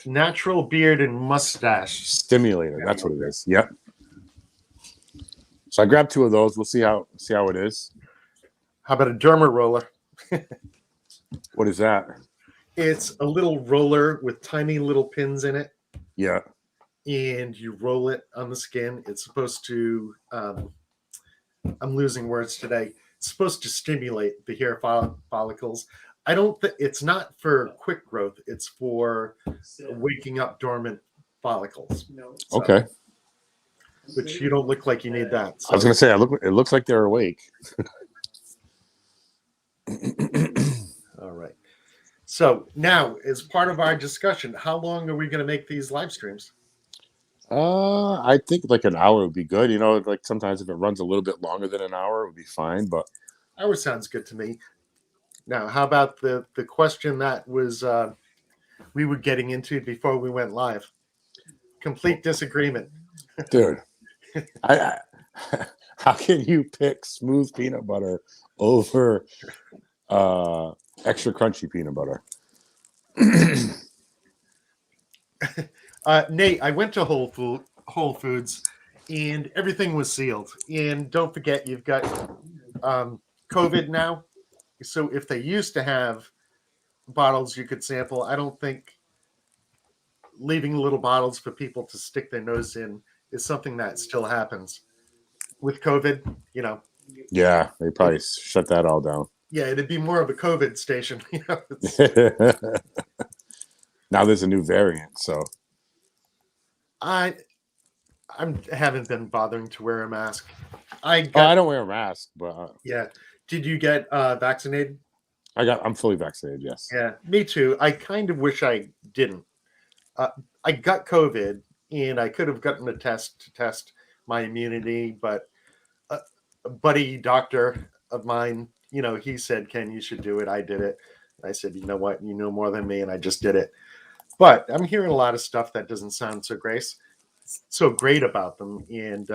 Natural beard and mustache stimulator. That's what it is. Yep. So I grabbed 2 of those. We'll see how it is. How about a derma roller? What is that? It's a little roller with tiny little pins in it. Yeah. And you roll it on the skin. It's supposed to, I'm losing words today. It's supposed to stimulate the hair follicles. I don't think it's not for quick growth. It's for waking up dormant follicles. So, okay. Which you don't look like you need that. So. I was going to say, it looks like they're awake. All right. So now, as part of our discussion, how long are we going to make these live streams? I think like an hour would be good. Like sometimes if it runs a little bit longer than an hour, it would be fine. But hour sounds good to me. Now, how about the question that was we were getting into before we went live? Complete disagreement, dude. How can you pick smooth peanut butter over extra crunchy peanut butter? Nate, I went to Whole Foods and everything was sealed. And don't forget, you've got COVID now. So if they used to have bottles you could sample, I don't think leaving little bottles for people to stick their nose in is something that still happens. With COVID, Yeah, they probably shut that all down. Yeah, it'd be more of a COVID station. Now there's a new variant, so I haven't been bothering to wear a mask. I don't wear a mask, but yeah. Did you get vaccinated? I'm fully vaccinated. Yes. Yeah, me too. I kind of wish I didn't. I got COVID, and I could have gotten a test to test my immunity, but a buddy doctor of mine, he said, "Ken, you should do it." I did it. I said, "You know what? You know more than me," and I just did it. But I'm hearing a lot of stuff that doesn't sound so great about them, and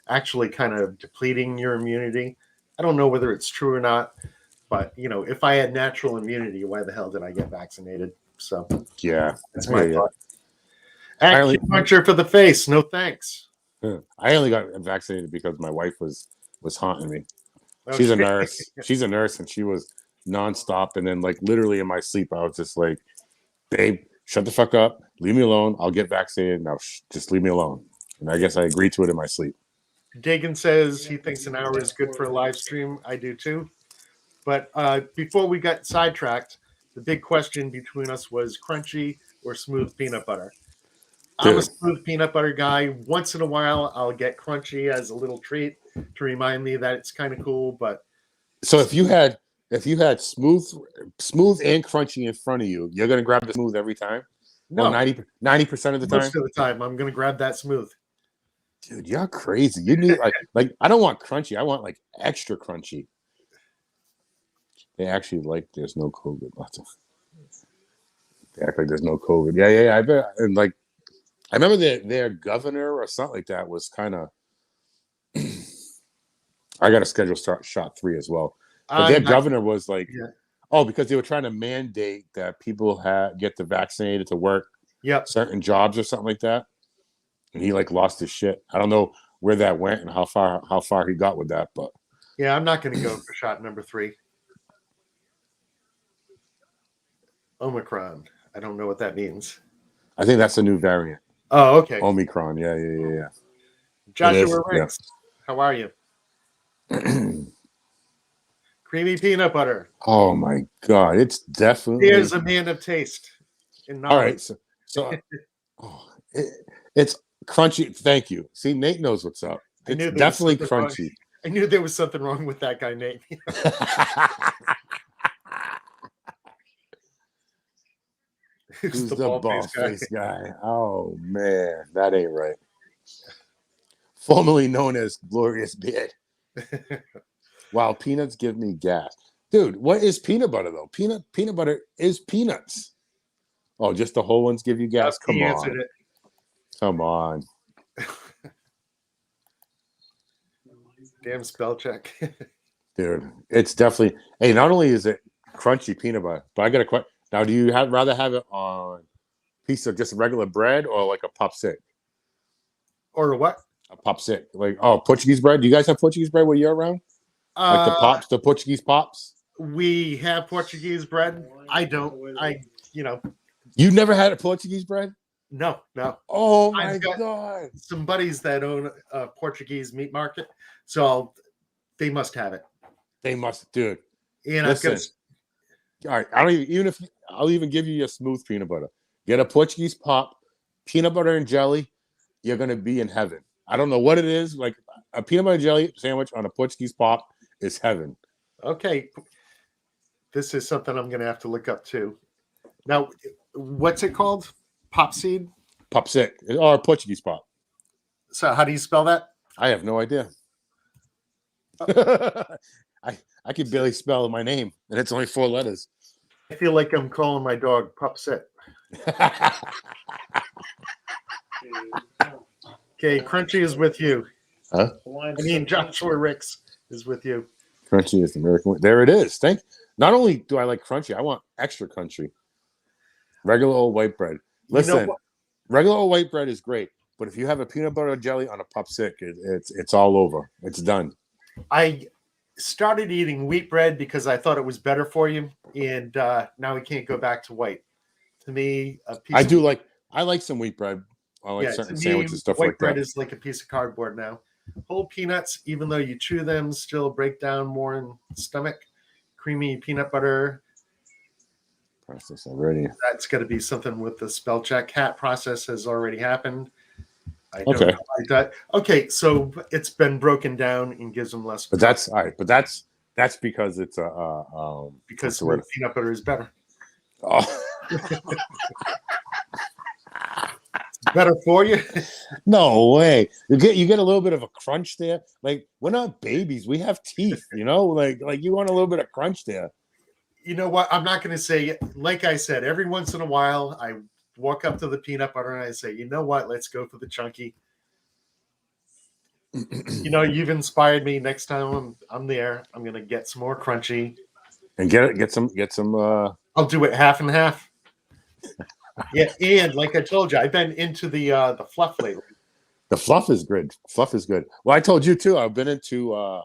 actually kind of depleting your immunity. I don't know whether it's true or not, but if I had natural immunity, why the hell did I get vaccinated? So Yeah, that's my yeah. thought. I only- Acupuncture for the face. No thanks. I only got vaccinated because my wife was haunting me. Okay. She's a nurse. She's a nurse, and she was nonstop. And then, like, literally in my sleep, I was just like, "Babe, shut the fuck up. Leave me alone. I'll get vaccinated. Now, just leave me alone." And I guess I agreed to it in my sleep. Dagan says he thinks an hour is good for a live stream. I do too. But before we got sidetracked, the big question between us was crunchy or smooth peanut butter. I'm a Dude. smooth peanut butter guy. Once in a while, I'll get crunchy as a little treat to remind me that it's kind of cool. But So if you had smooth and crunchy in front of you, you're gonna grab the smooth every time. no, Well, 90% of the time. most of the time, I'm going to grab that smooth. Dude, you're crazy. You need like I don't want crunchy. I want like extra crunchy. They actually like there's no COVID. They act like there's no COVID. Yeah. I bet. And like I remember their governor or something like that was kind of. I got to schedule shot 3 as well. But their governor was like, oh, because they were trying to mandate that people get the vaccinated to work certain jobs or something like that. And he like lost his shit. I don't know where that went and how far he got with that, but yeah, I'm not going to go for shot number 3. Omicron. I don't know what that means. I think that's a new variant. Oh, okay. Omicron. Yeah. Joshua Riggs, how are you? Creamy peanut butter. Oh my god, it's definitely. Here's a man of taste. All right, so it's crunchy. Thank you. See, Nate knows what's up. It's definitely crunchy. I knew there was something wrong with that guy, Nate. Who's the ball face guy? Oh man, that ain't right. Formerly known as Glorious Beard. Wow, peanuts give me gas. Dude, what is peanut butter though? Peanut butter is peanuts. Oh, just the whole ones give you gas? Come on. Come on. Damn spell check. Dude, it's definitely. Hey, not only is it crunchy peanut butter, but I got a question. Now, do you rather have it on a piece of just regular bread or like a popsicle? Or what? A popsicle. Like, Portuguese bread. Do you guys have Portuguese bread where you're around? Like the Portuguese pops? We have Portuguese bread. I don't. You never had a Portuguese bread? No. Oh my god! Some buddies that own a Portuguese meat market, so they must have it. They must, dude. And listen, all right. I'll even give you a smooth peanut butter. Get a Portuguese pop, peanut butter and jelly. You're gonna be in heaven. I don't know what it is. Like a peanut butter jelly sandwich on a Portuguese pop is heaven. Okay, this is something I'm gonna have to look up too. Now, what's it called? Pop seed? Popsicle or Portuguese pop. So how do you spell that? I have no idea. I can barely spell my name, and it's only 4 letters. I feel like I'm calling my dog Popsit. Okay, Crunchy is with you. Huh? I mean, Joshua Ricks is with you. Crunchy is the American way. There it is. Not only do I like crunchy, I want extra crunchy. Regular old white bread. Listen, regular old white bread is great, but if you have a peanut butter jelly on a popsicle, it's all over. It's done. I started eating wheat bread because I thought it was better for you, and now we can't go back to white. To me, I like some wheat bread. I like certain sandwiches, stuff like that. White bread is like a piece of cardboard now. Whole peanuts, even though you chew them, still break down more in the stomach. Creamy peanut butter. Process already. That's got to be something with the spell check. Cat process has already happened. I don't know like that. Okay, so it's been broken down and gives them less. But that's all right. But that's because it's because peanut butter is better. Oh. Better for you? No way. You get a little bit of a crunch there. Like we're not babies. We have teeth, like you want a little bit of crunch there. You know what? I'm not going to say, like I said, every once in a while, I walk up to the peanut butter and I say, you know what? Let's go for the chunky. You've inspired me. Next time I'm there, I'm going to get some more crunchy. And get some. I'll do it half and half. Yeah, and like I told you, I've been into the fluff lately. The fluff is good. Fluff is good. Well, I told you too. I've been into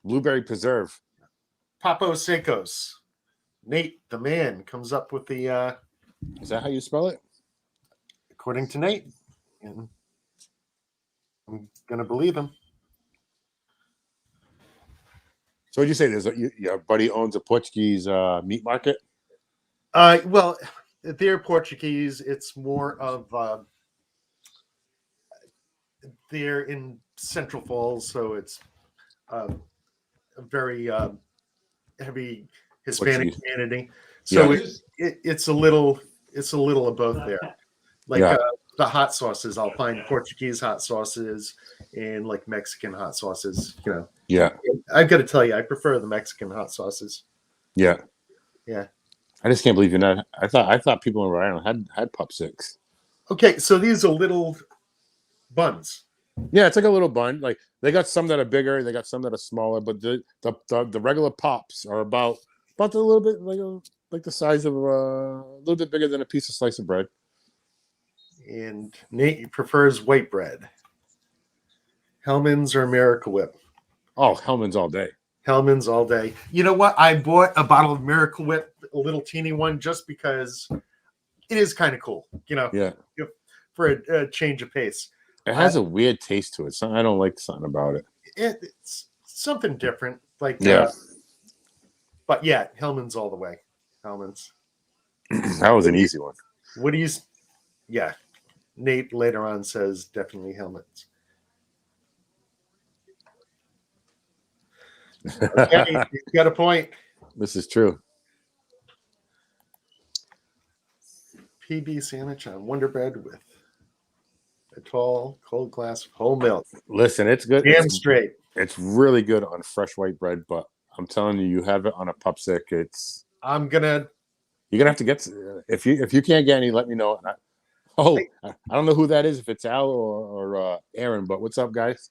blueberry preserve. Papo Secos. Nate, the man, comes up with the Is that how you spell it? according to Nate. And I'm gonna believe him. So what'd you say? Your buddy owns a Portuguese meat market? Well, they're Portuguese. It's more of they're in Central Falls, so it's a very heavy Hispanic Portuguese. community. So Yeah. it's a little of both there. Like Yeah. the hot sauces, I'll find Portuguese hot sauces and like Mexican hot sauces. You know, Yeah. I've got to tell you, I prefer the Mexican hot sauces. Yeah. Yeah. I just can't believe you're not. I thought people in Rhode Island had Pup Six. Okay, so these are little buns. Yeah, it's like a little bun. Like they got some that are bigger, they got some that are smaller, but the regular pops are about a little bit like the size of a little bit bigger than a piece of slice of bread. And Nate prefers white bread. Hellman's or Miracle Whip? Oh, Hellman's all day. Hellman's all day. You know what? I bought a bottle of Miracle Whip, a little teeny one, just because it is kind of cool. You know, Yeah, for a change of pace. it has a weird taste to it. I don't like something about it. It's something different. Like Yeah, but yeah, Hellman's all the way. Hellman's. that was an easy one. What do you? Yeah, Nate later on says definitely Hellman's. Okay, he's got a point. This is true. PB sandwich on Wonder Bread with a tall, cold glass of whole milk. Listen, it's good. Damn straight. It's really good on fresh white bread, but I'm telling you, you have it on a Pup Sick. You're gonna have to get if you can't get any, let me know. I don't know who that is, if it's Al or Aaron, but what's up, guys?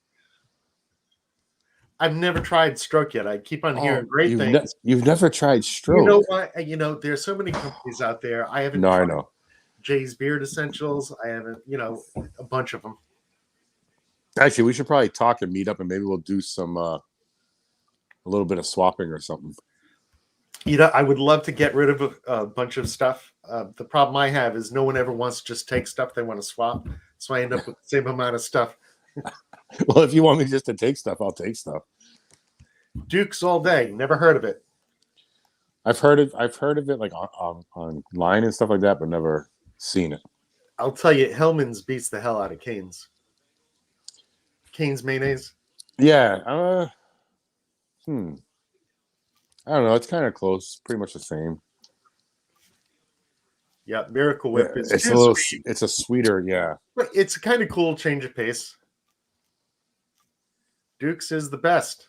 I've never tried Stroke yet. I keep on hearing great things. You've never tried Stroke. You know what? You know, there's so many companies out there. I haven't. No, I know. Jay's Beard Essentials. I haven't. You know, a bunch of them. Actually, we should probably talk and meet up, and maybe we'll do some a little bit of swapping or something. You know, I would love to get rid of a bunch of stuff. The problem I have is no one ever wants to just take stuff; they want to swap. So I end up with the same amount of stuff. Well, if you want me just to take stuff, I'll take stuff. Duke's all day. Never heard of it. I've heard of it like online and stuff like that, but never seen it. I'll tell you, Hellman's beats the hell out of Cane's. Cane's mayonnaise. Yeah. I don't know. It's kind of close. Pretty much the same. Yeah, Miracle Whip is it's a little. Sweet. It's a sweeter. Yeah. But it's a kind of cool change of pace. Duke's is the best.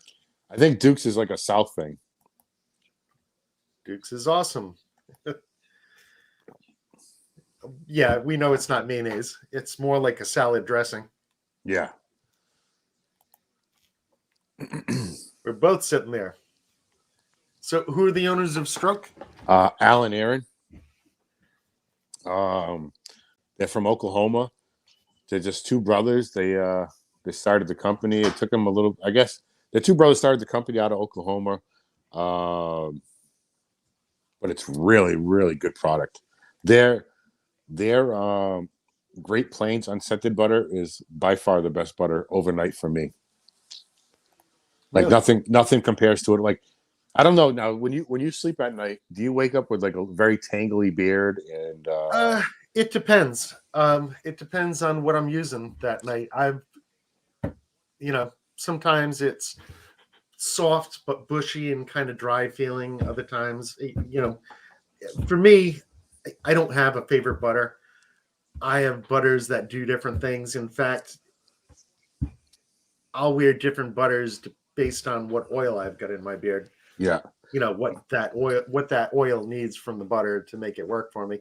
I think Duke's is like a South thing. Duke's is awesome. Yeah, we know it's not mayonnaise. It's more like a salad dressing. Yeah. We're both sitting there. So who are the owners of Stroke? Al and Aaron. They're from Oklahoma. They're just two brothers. They started the company. It took them a little, I guess. The two brothers started the company out of Oklahoma, but it's really, really good product. Their Great Plains unscented butter is by far the best butter overnight for me. Like nothing compares to it. Like I don't know. Now, when you sleep at night, do you wake up with like a very tangly beard? And it depends. It depends on what I'm using that night. Sometimes it's soft but bushy and kind of dry feeling. Other times, for me, I don't have a favorite butter. I have butters that do different things. In fact, I'll wear different butters based on what oil I've got in my beard. Yeah. What that oil needs from the butter to make it work for me.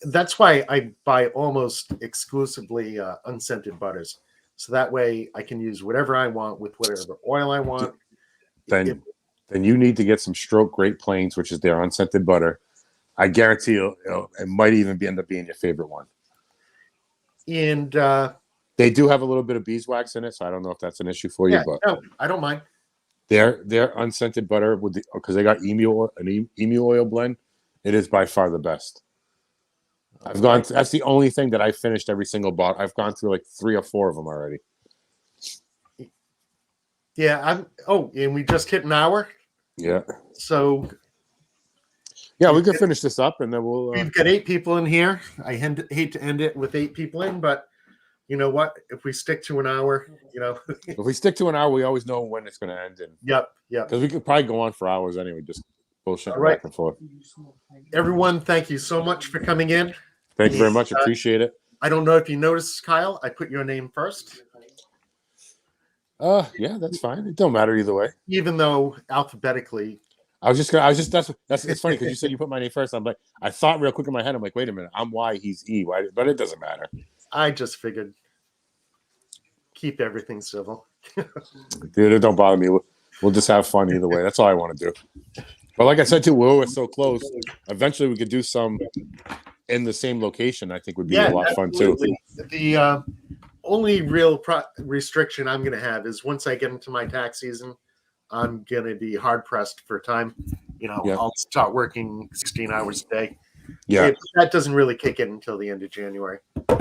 That's why I buy almost exclusively unscented butters. So that way I can use whatever I want with whatever oil I want. Then you need to get some Stroke Great Plains, which is their unscented butter. I guarantee you, it might even end up being your favorite one. And they do have a little bit of beeswax in it, so I don't know if that's an issue for you. But no, I don't mind. Their unscented butter because they got an emu oil blend. It is by far the best. I've gone. That's the only thing that I finished every single bottle. I've gone through like 3 or 4 of them already. Yeah, and we just hit an hour. Yeah. So. Yeah, we can finish this up, and then we'll. We've got 8 people in here. I hate to end it with 8 people in, but you know what? If we stick to an hour, if we stick to an hour, we always know when it's going to end. Yep. Because we could probably go on for hours anyway, just bullshitting right. back and forth. Everyone, thank you so much for coming in. Thank you very much. Appreciate it. I don't know if you noticed, Kyle. I put your name first. Yeah, that's fine. It don't matter either way. Even though alphabetically. That's it's funny because you said you put my name first. I'm like, I thought real quick in my head, I'm like, wait a minute, I'm Y, he's E. Why? But it doesn't matter. I just figured keep everything civil. Dude, it don't bother me. We'll just have fun either way. That's all I want to do. But like I said too, we're so close. Eventually, we could do some in the same location. I think would be a lot of fun too. The only real restriction I'm going to have is once I get into my tax season, I'm going to be hard pressed for time. I'll start working 16 hours a day. Yeah. That doesn't really kick in until the end of January.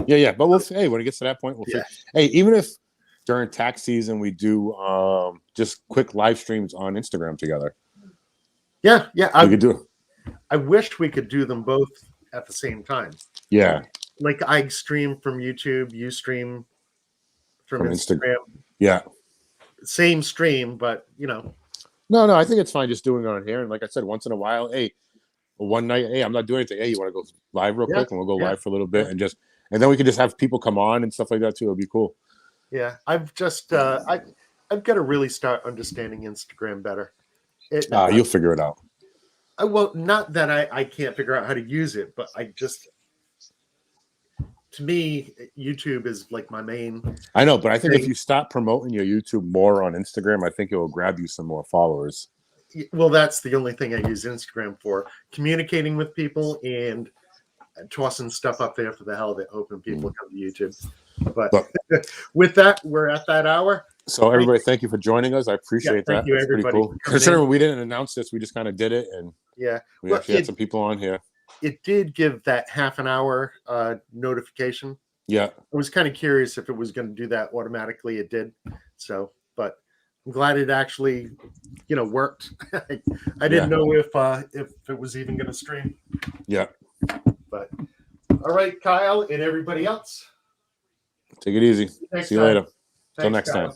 Yeah. But when it gets to that point, hey, even if during tax season we do just quick live streams on Instagram together. Yeah. We could do it. I wish we could do them both at the same time. Yeah. Like I stream from YouTube, you stream from Instagram. Yeah. Same stream, but No, I think it's fine just doing it on here. And like I said, once in a while, one night, I'm not doing anything. Hey, you want to go live real quick? And we'll go live for a little bit and then we can just have people come on and stuff like that too. It'll be cool. Yeah. I've just I've got to really start understanding Instagram better. You'll figure it out. Well, not that I can't figure out how to use it, but to me, YouTube is like my main. I know, but I think if you stop promoting your YouTube more on Instagram, I think it will grab you some more followers. Well, that's the only thing I use Instagram for: communicating with people and tossing stuff up there for the hell of it, hoping people come to YouTube. But with that, we're at that hour. So everybody, thank you for joining us. I appreciate that. Thank you, everybody. Pretty cool. Considering we didn't announce this, we just kind of did it, and we actually had some people on here. It did give that half an hour notification. Yeah. I was kind of curious if it was going to do that automatically. It did. So, but I'm glad it actually, worked. I didn't know if it was even going to stream. Yeah. But all right, Kyle and everybody else. Take it easy. See you later. Until next time.